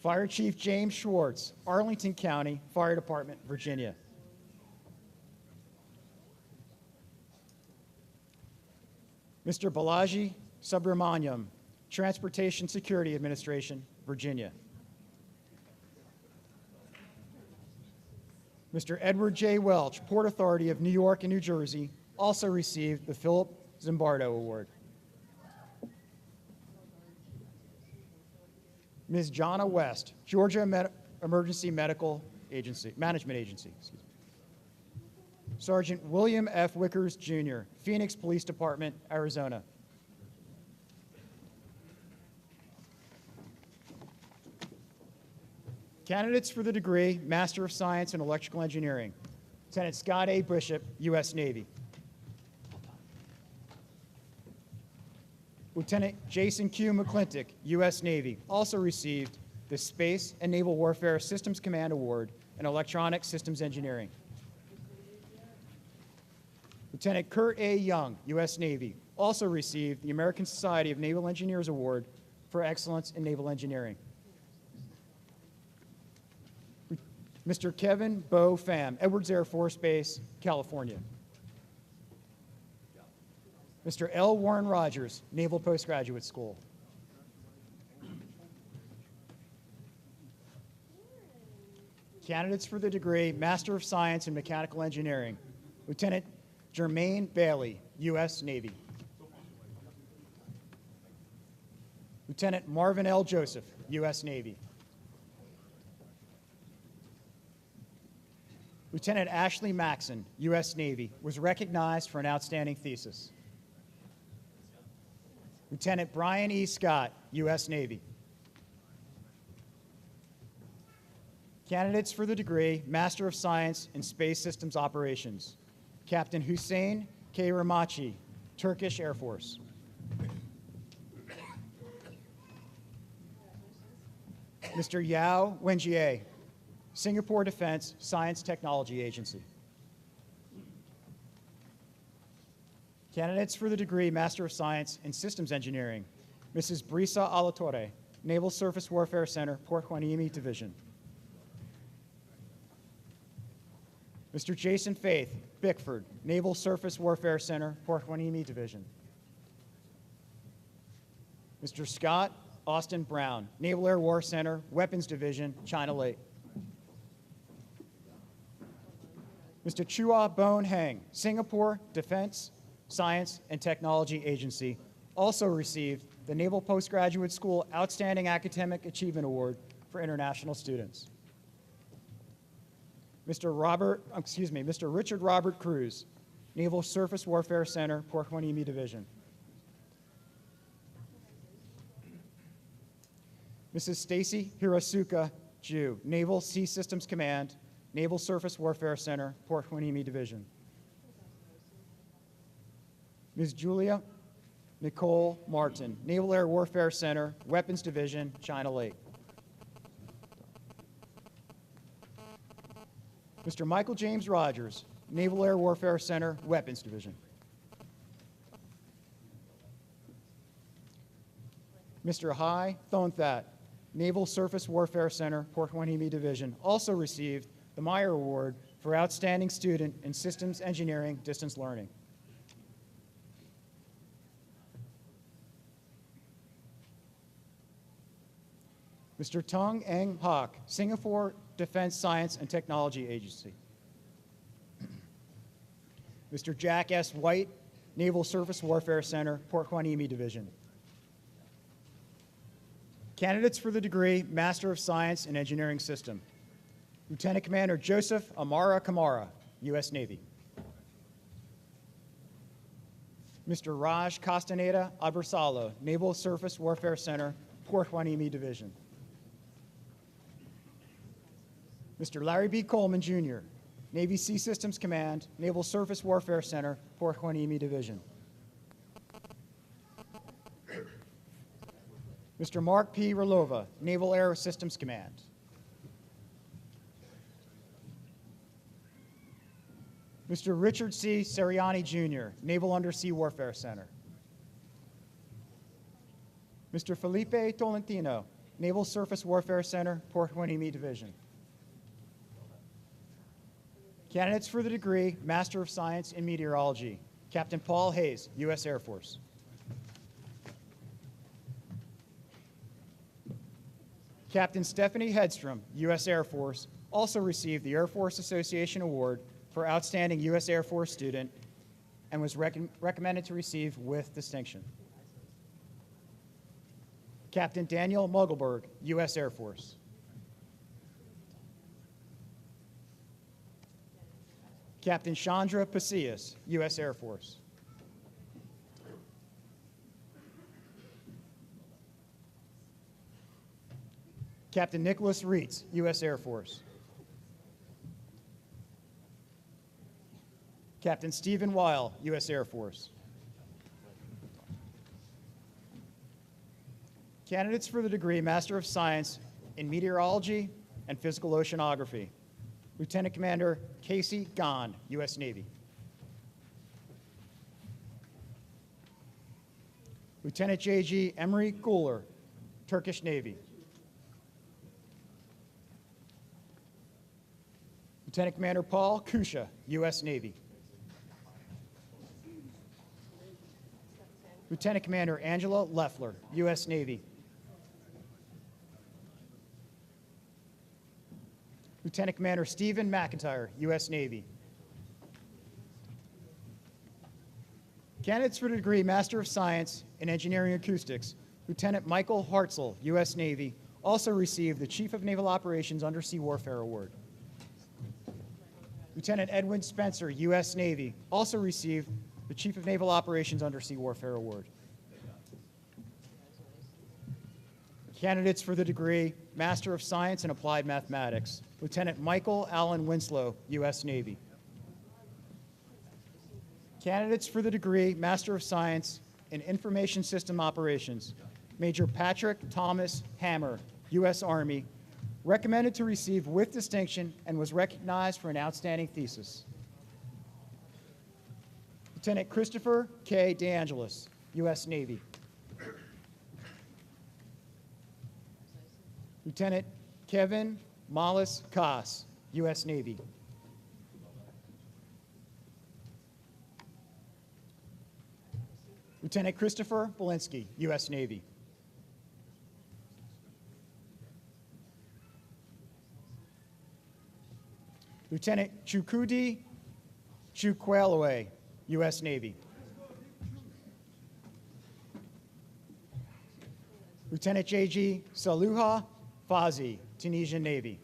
Fire Chief James Schwartz, Arlington County, Fire Department, Virginia. Mr. Balaji Subramaniam, Transportation Security Administration, Virginia. Mr. Edward J. Welch, Port Authority of New York and New Jersey, also received the Philip Zimbardo Award. Ms. Jonna West, Georgia Emergency Medical Management Agency. Sergeant William F. Wickers, Jr., Phoenix Police Department, Arizona. Candidates for the degree Master of Science in Electrical Engineering. Lieutenant Scott A. Bishop, U.S. Navy. Lieutenant Jason Q. McClintock, U.S. Navy, also received the Space and Naval Warfare Systems Command Award in Electronic Systems Engineering. Lieutenant Kurt A. Young, U.S. Navy, also received the American Society of Naval Engineers Award for Excellence in Naval Engineering. Mr. Kevin Bo Pham, Edwards Air Force Base, California. Mr. L. Warren Rogers, Naval Postgraduate School. Candidates for the degree Master of Science in Mechanical Engineering, Lieutenant Jermaine Bailey, U.S. Navy. Lieutenant Marvin L. Joseph, U.S. Navy. Lieutenant Ashley Maxon, U.S. Navy, was recognized for an outstanding thesis. Lieutenant Brian E. Scott, U.S. Navy. Candidates for the degree Master of Science in Space Systems Operations, Captain Hussein K. Ramachi, Turkish Air Force. Mr. Yao Wenjie, Singapore Defense Science Technology Agency. Candidates for the degree Master of Science in Systems Engineering, Mrs. Brisa Alatorre, Naval Surface Warfare Center, Port Hueneme Division. Mr. Jason Faith, Bickford, Naval Surface Warfare Center, Port Hueneme Division. Mr. Scott Austin Brown, Naval Air War Center, Weapons Division, China Lake. Mr. Chua Bone Heng, Singapore Defense Science and Technology Agency, also received the Naval Postgraduate School Outstanding Academic Achievement Award for international students. Mr. Richard Robert Cruz, Naval Surface Warfare Center, Port Hueneme Division. Mrs. Stacy Hirasuka Ju, Naval Sea Systems Command, Naval Surface Warfare Center, Port Hueneme Division. Ms. Julia Nicole Martin, Naval Air Warfare Center, Weapons Division, China Lake. Mr. Michael James Rogers, Naval Air Warfare Center, Weapons Division. Mr. Hai Thonthat, Naval Surface Warfare Center, Port Hueneme Division, also received the Meyer Award for Outstanding Student in Systems Engineering Distance Learning. Mr. Tung Eng Hock, Singapore Defense Science and Technology Agency. Mr. Jack S. White, Naval Surface Warfare Center, Port Hueneme Division. Candidates for the degree Master of Science in Engineering System, Lieutenant Commander Joseph Amara Kamara, U.S. Navy. Mr. Raj Castaneda Abersalo, Naval Surface Warfare Center, Port Hueneme Division. Mr. Larry B. Coleman, Jr., Navy Sea Systems Command, Naval Surface Warfare Center, Port Hueneme Division. Mr. Mark P. Relova, Naval Air Systems Command. Mr. Richard C. Seriani, Jr., Naval Undersea Warfare Center. Mr. Felipe Tolentino, Naval Surface Warfare Center, Port Hueneme Division. Candidates for the degree Master of Science in Meteorology, Captain Paul Hayes, U.S. Air Force. Captain Stephanie Hedstrom, U.S. Air Force, also received the Air Force Association Award for Outstanding U.S. Air Force Student and was recommended to receive with distinction. Captain Daniel Muggleberg, U.S. Air Force. Captain Chandra Pasillas, U.S. Air Force. Captain Nicholas Reitz, U.S. Air Force. Captain Stephen Weil, U.S. Air Force. Candidates for the degree Master of Science in Meteorology and Physical Oceanography, Lieutenant Commander Casey Gahn, U.S. Navy. Lieutenant J.G. Emery Guler, Turkish Navy. Lieutenant Commander Paul Kusha, U.S. Navy. Lieutenant Commander Angela Leffler, U.S. Navy. Lieutenant Commander Stephen McIntyre, U.S. Navy. Candidates for the degree Master of Science in Engineering Acoustics, Lieutenant Michael Hartzell, U.S. Navy, also received the Chief of Naval Operations Undersea Warfare Award. Lieutenant Edwin Spencer, U.S. Navy, also received the Chief of Naval Operations Undersea Warfare Award. Candidates for the degree Master of Science in Applied Mathematics, Lieutenant Michael Allen Winslow, U.S. Navy. Candidates for the degree Master of Science in Information System Operations, Major Patrick Thomas Hammer, U.S. Army, recommended to receive with distinction and was recognized for an outstanding thesis. Lieutenant Christopher K. DeAngelis, U.S. Navy. Lieutenant Kevin Mollis Koss, U.S. Navy. Lieutenant Christopher Belinsky, U.S. Navy. Lieutenant Chukudi Chukwuelue, U.S. Navy. Lieutenant J.G. Saluha Fazi, Tunisian Navy.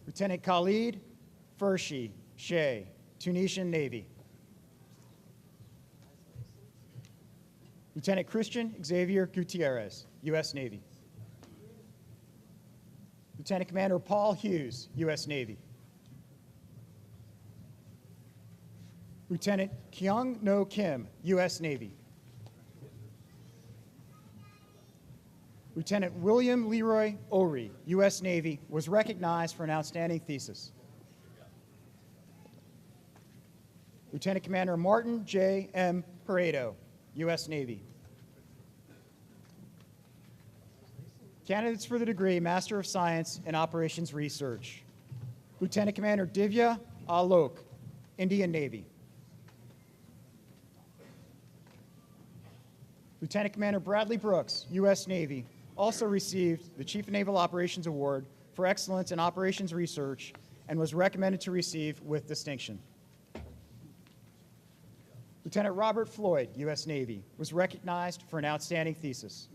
Lieutenant Khalid Fershi Shea, Tunisian Navy. Lieutenant Christian Xavier Gutierrez, U.S. Navy. Lieutenant Commander Paul Hughes, U.S. Navy. Lieutenant Kyung No Kim, U.S. Navy. Lieutenant William Leroy Ory, U.S. Navy, was recognized for an outstanding thesis. Lieutenant Commander Martin J. M. Pareto, U.S. Navy. Candidates for the degree Master of Science in Operations Research, Lieutenant Commander Divya Alok, Indian Navy. Lieutenant Commander Bradley Brooks, U.S. Navy, also received the Chief of Naval Operations Award for Excellence in Operations Research and was recommended to receive with distinction. Lieutenant Robert Floyd, U.S. Navy, was recognized for an outstanding thesis.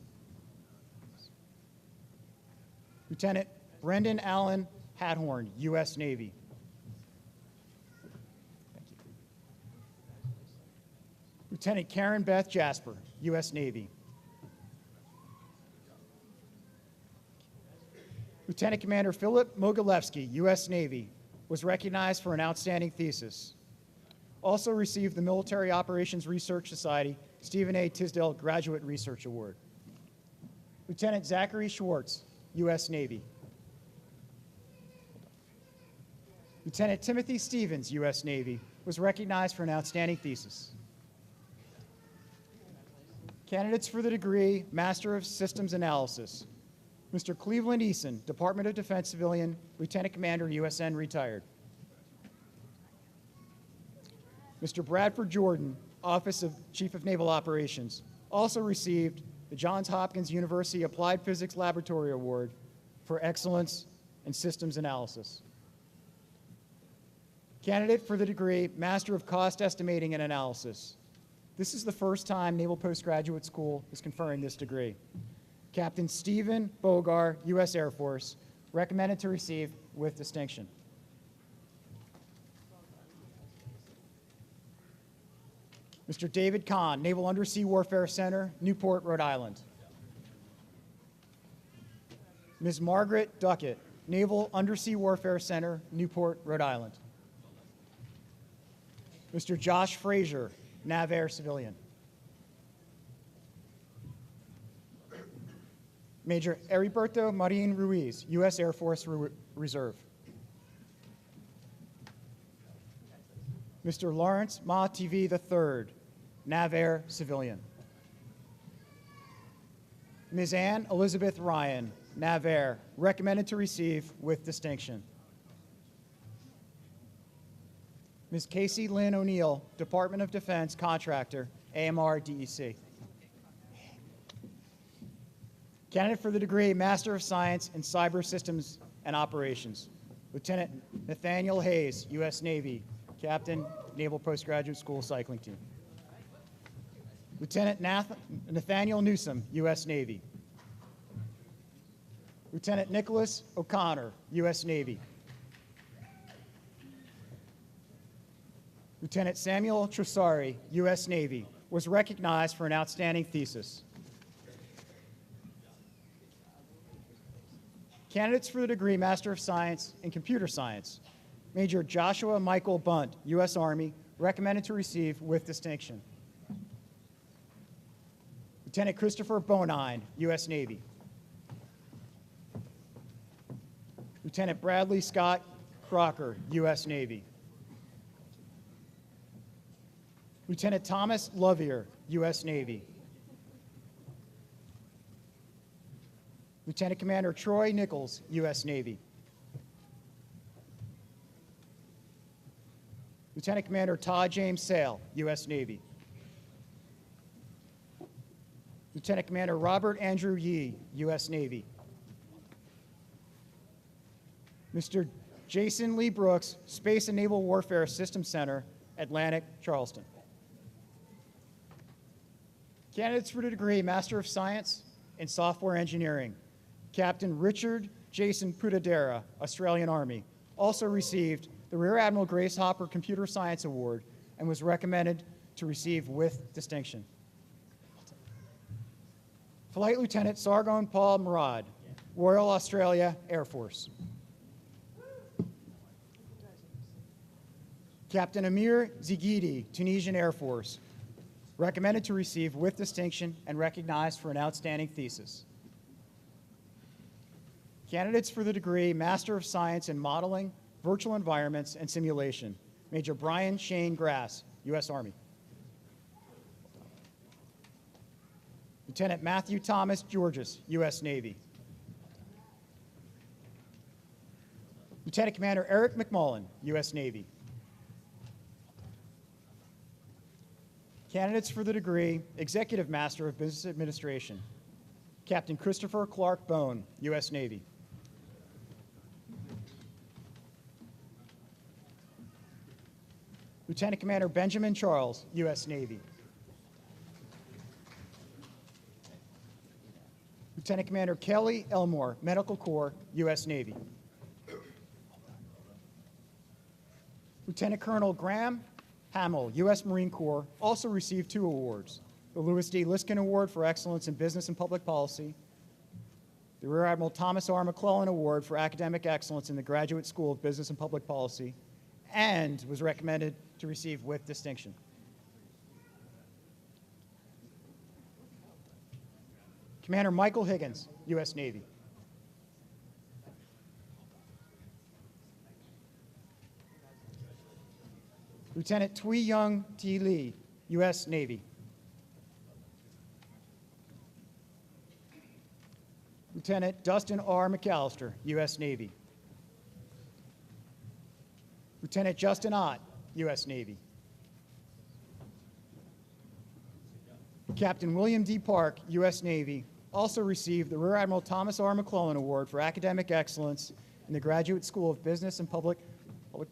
Lieutenant Brendan Allen Hathorn, U.S. Navy. Lieutenant Karen Beth Jasper, U.S. Navy. Lieutenant Commander Philip Mogilevsky, U.S. Navy, was recognized for an outstanding thesis. Also received the Military Operations Research Society Stephen A. Tisdale Graduate Research Award. Lieutenant Zachary Schwartz, U.S. Navy. Lieutenant Timothy Stevens, U.S. Navy, was recognized for an outstanding thesis. Candidates for the degree Master of Systems Analysis, Mr. Cleveland Eason, Department of Defense Civilian, Lieutenant Commander, USN, retired. Mr. Bradford Jordan, Office of Chief of Naval Operations, also received the Johns Hopkins University Applied Physics Laboratory Award for Excellence in Systems Analysis. Candidate for the degree Master of Cost Estimating and Analysis. This is the first time Naval Postgraduate School is conferring this degree. Captain Stephen Bogar, U.S. Air Force, recommended to receive with distinction. Mr. David Kahn, Naval Undersea Warfare Center, Newport, Rhode Island. Ms. Margaret Duckett, Naval Undersea Warfare Center, Newport, Rhode Island. Mr. Josh Frazier, NavAir Civilian. Major Heriberto Marin Ruiz, U.S. Air Force Reserve. Mr. Lawrence Ma TV III, NavAir Civilian. Ms. Ann Elizabeth Ryan, Navarre, recommended to receive with distinction. Ms. Casey Lynn O'Neill, Department of Defense Contractor, AMR DEC. Candidate for the degree Master of Science in Cyber Systems and Operations, Lieutenant Nathaniel Hayes, U.S. Navy, Captain, Naval Postgraduate School Cycling Team. Lieutenant Nathaniel Newsom, U.S. Navy. Lieutenant Nicholas O'Connor, U.S. Navy. Lieutenant Samuel Tresari, U.S. Navy, was recognized for an outstanding thesis. Candidates for the degree Master of Science in Computer Science, Major Joshua Michael Bunt, U.S. Army, recommended to receive with distinction. Lieutenant Christopher Bonine, U.S. Navy. Lieutenant Bradley Scott Crocker, U.S. Navy. Lieutenant Thomas Lovier, U.S. Navy. Lieutenant Commander Troy Nichols, U.S. Navy. Lieutenant Commander Todd James Sale, U.S. Navy. Lieutenant Commander Robert Andrew Yee, U.S. Navy. Mr. Jason Lee Brooks, Space and Naval Warfare Systems Center, Atlantic, Charleston. Candidates for the degree Master of Science in Software Engineering, Captain Richard Jason Putadera, Australian Army, also received the Rear Admiral Grace Hopper Computer Science Award and was recommended to receive with distinction. Flight Lieutenant Sargon Paul Murad, Royal Australia Air Force. Captain Amir Zigidi, Tunisian Air Force, recommended to receive with distinction and recognized for an outstanding thesis. Candidates for the degree Master of Science in Modeling, Virtual Environments, and Simulation, Major Brian Shane Grass, U.S. Army. Lieutenant Matthew Thomas Georges, U.S. Navy. Lieutenant Commander Eric McMullen, U.S. Navy. Candidates for the degree Executive Master of Business Administration, Captain Christopher Clark Bone, U.S. Navy. Lieutenant Commander Benjamin Charles, U.S. Navy. Lieutenant Commander Kelly Elmore, Medical Corps, U.S. Navy. Lieutenant Colonel Graham Hamill, U.S. Marine Corps, also received 2 awards: the Louis D. Liskin Award for Excellence in Business and Public Policy, the Rear Admiral Thomas R. McClellan Award for Academic Excellence in the Graduate School of Business and Public Policy, and was recommended to receive with distinction. Commander Michael Higgins, U.S. Navy. Lieutenant Tui Young T. Lee, U.S. Navy. Lieutenant Dustin R. McAllister, U.S. Navy. Lieutenant Justin Ott, U.S. Navy. Captain William D. Park, U.S. Navy, also received the Rear Admiral Thomas R. McClellan Award for Academic Excellence in the Graduate School of Business and Public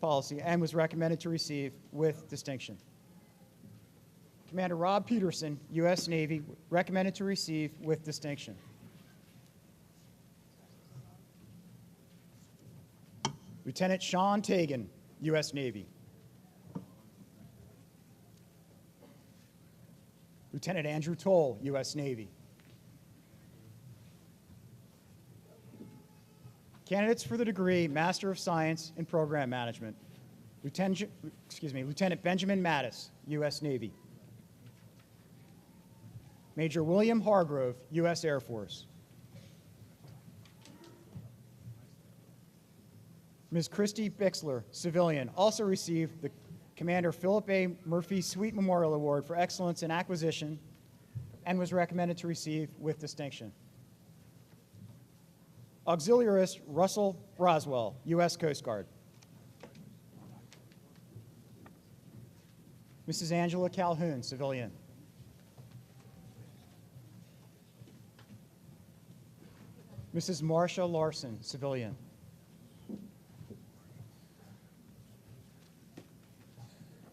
Policy and was recommended to receive with distinction. Commander Rob Peterson, U.S. Navy, recommended to receive with distinction. Lieutenant Sean Tagan, U.S. Navy. Lieutenant Andrew Toll, U.S. Navy. Candidates for the degree Master of Science in Program Management, Lieutenant Benjamin Mattis, U.S. Navy. Major William Hargrove, U.S. Air Force. Ms. Christy Bixler, civilian, also received the Commander Philip A. Murphy Sweet Memorial Award for Excellence in Acquisition and was recommended to receive with distinction. Auxiliarist Russell Braswell, U.S. Coast Guard. Mrs. Angela Calhoun, civilian. Mrs. Marcia Larson, civilian.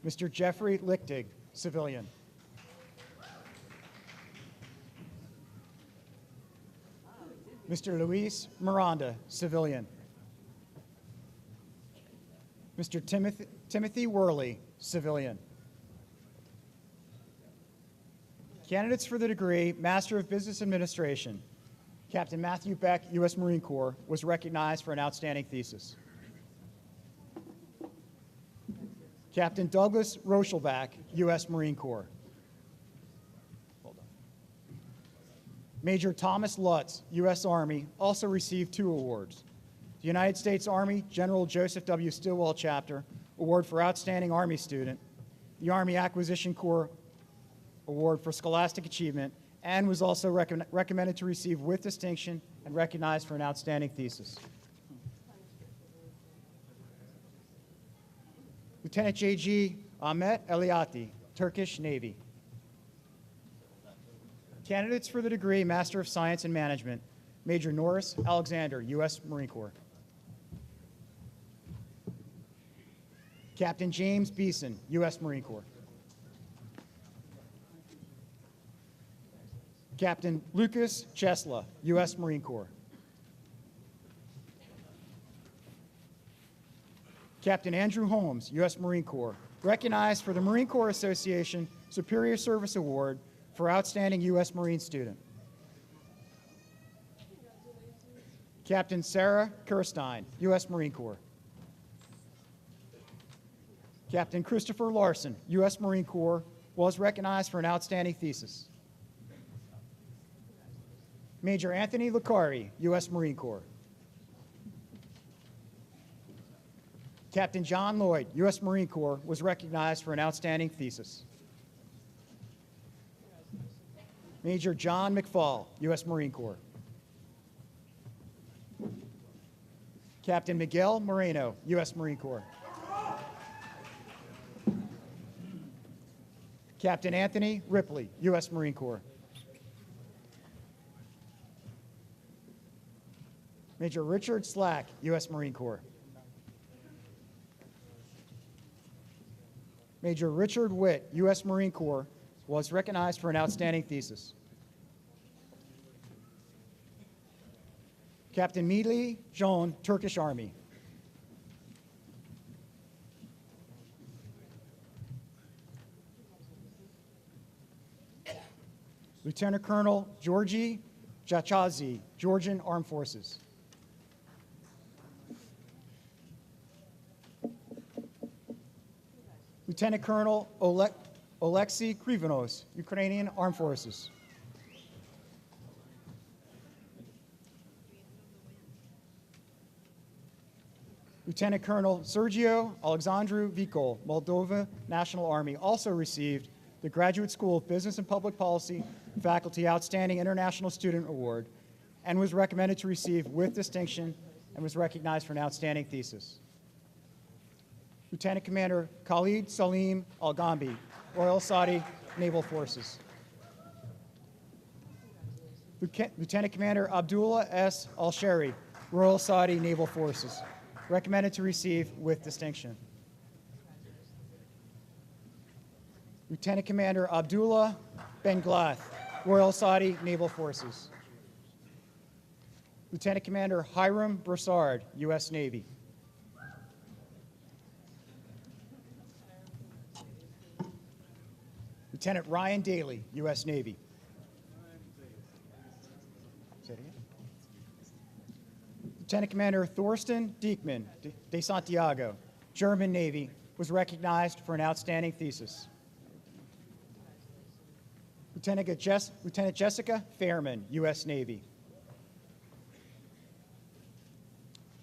Mr. Jeffrey Lichtig, civilian. Mr. Luis Miranda, civilian. Mr. Timothy Worley, civilian. Candidates for the degree Master of Business Administration. Captain Matthew Beck, U.S. Marine Corps, was recognized for an outstanding thesis. Captain Douglas Rochelbach, U.S. Marine Corps. Major Thomas Lutz, U.S. Army, also received 2 awards. The United States Army General Joseph W. Stilwell Chapter Award for Outstanding Army Student, the Army Acquisition Corps Award for Scholastic Achievement, and was also recommended to receive with distinction and recognized for an outstanding thesis. Lieutenant J.G. Ahmet Eliati, Turkish Navy. Candidates for the degree Master of Science in Management, Major Norris Alexander, U.S. Marine Corps. Captain James Beeson, U.S. Marine Corps. Captain Lucas Chesla, U.S. Marine Corps. Captain Andrew Holmes, U.S. Marine Corps, recognized for the Marine Corps Association Superior Service Award for Outstanding U.S. Marine Student. Captain Sarah Kirstein, U.S. Marine Corps. Captain Christopher Larson, U.S. Marine Corps, was recognized for an outstanding thesis. Major Anthony Licari, U.S. Marine Corps. Captain John Lloyd, U.S. Marine Corps, was recognized for an outstanding thesis. Major John McFall, U.S. Marine Corps. Captain Miguel Moreno, U.S. Marine Corps. Captain Anthony Ripley, U.S. Marine Corps. Major Richard Slack, U.S. Marine Corps. Major Richard Witt, U.S. Marine Corps, was recognized for an outstanding thesis. Captain Milli John, Turkish Army. Lieutenant Colonel Georgi Jachazi, Georgian Armed Forces. Lieutenant Colonel Oleksiy Krivonos, Ukrainian Armed Forces. Lieutenant Colonel Sergio Alexandru Vicol, Moldova National Army, also received the Graduate School of Business and Public Policy Faculty Outstanding International Student Award and was recommended to receive with distinction and was recognized for an outstanding thesis. Lieutenant Commander Khalid Salim Al-Gambi, Royal Saudi Naval Forces. Lieutenant Commander Abdullah S. Al-Shari, Royal Saudi Naval Forces, recommended to receive with distinction. Lieutenant Commander Abdullah Ben Glath, Royal Saudi Naval Forces. Lieutenant Commander Hiram Broussard, U.S. Navy. Lieutenant Ryan Daly, U.S. Navy. Say it again. Lieutenant Commander Thorsten Diekmann de Santiago, German Navy, was recognized for an outstanding thesis. Lieutenant Jessica Fairman, U.S. Navy.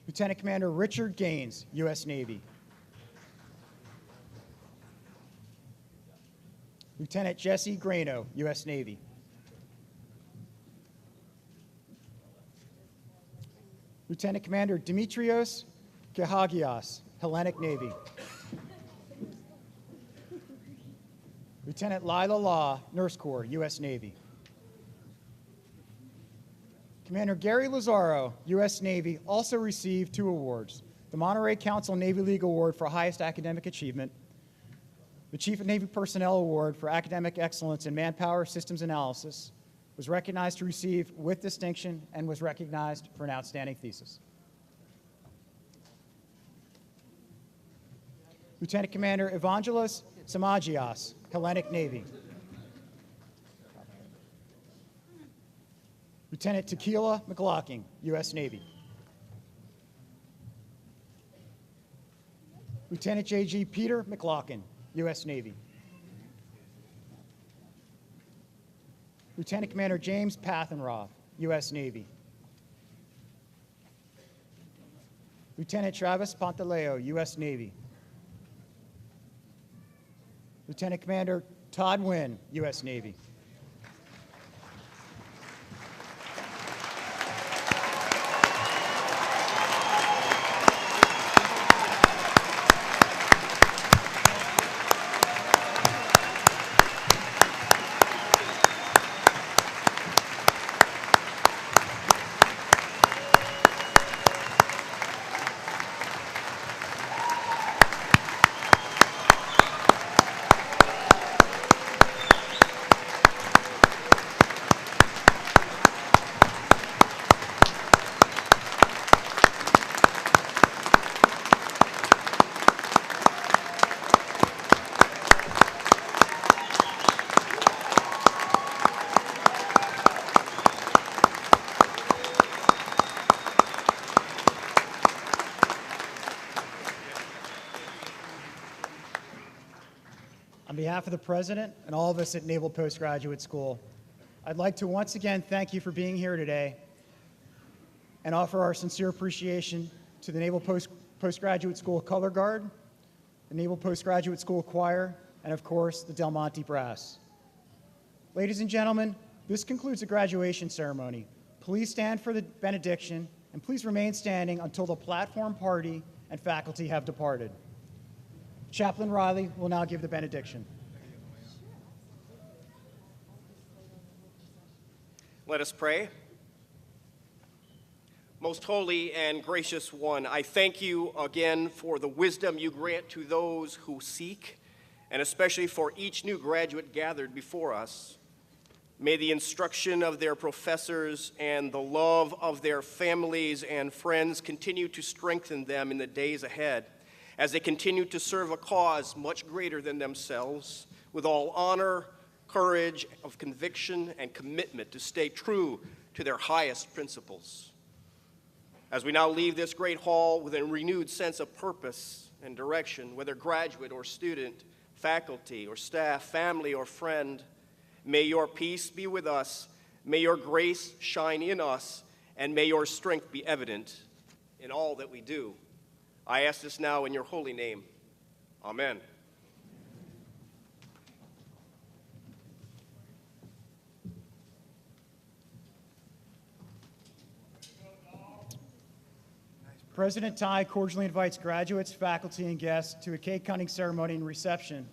Lieutenant Commander Richard Gaines, U.S. Navy. Lieutenant Jesse Grano, U.S. Navy. Lieutenant Commander Dimitrios Gehagios, Hellenic Navy. Lieutenant Lila Law, Nurse Corps, U.S. Navy. Commander Gary Lazaro, U.S. Navy, also received 2 awards: the Monterey Council Navy League Award for highest academic achievement, the Chief of Navy Personnel Award for academic excellence in manpower systems analysis, was recognized to receive with distinction, and was recognized for an outstanding thesis. Lieutenant Commander Evangelos Samagios, Hellenic Navy. Lieutenant Tequila McLaughlin, U.S. Navy. Lieutenant J.G. Peter McLaughlin, U.S. Navy. Lieutenant Commander James Pathenroth, U.S. Navy. Lieutenant Travis Pantaleo, U.S. Navy. Lieutenant Commander Todd Wynn, U.S. Navy. On behalf of the President and all of us at Naval Postgraduate School, I'd like to once again thank you for being here today and offer our sincere appreciation to the Naval Postgraduate School Color Guard, the Naval Postgraduate School Choir, and of course, the Del Monte Brass. Ladies and gentlemen, this concludes the graduation ceremony. Please stand for the benediction, and please remain standing until the platform party and faculty have departed. Chaplain Riley will now give the benediction. Let us pray. Most holy and gracious one, I thank you again for the wisdom you grant to those who seek, and especially for each new graduate gathered before us. May the instruction of their professors and the love of their families and friends continue to strengthen them in the days ahead, as they continue to serve a cause much greater than themselves, with all honor, courage of conviction, and commitment to stay true to their highest principles. As we now leave this great hall with a renewed sense of purpose and direction, whether graduate or student, faculty or staff, family or friend, may your peace be with us, may your grace shine in us, and may your strength be evident in all that we do. I ask this now in your holy name. Amen. President Tai cordially invites graduates, faculty, and guests to a cake cutting ceremony and reception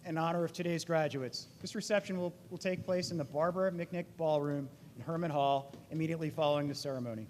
in honor of today's graduates. This reception will take place in the Barbara McNick Ballroom in Herman Hall immediately following the ceremony.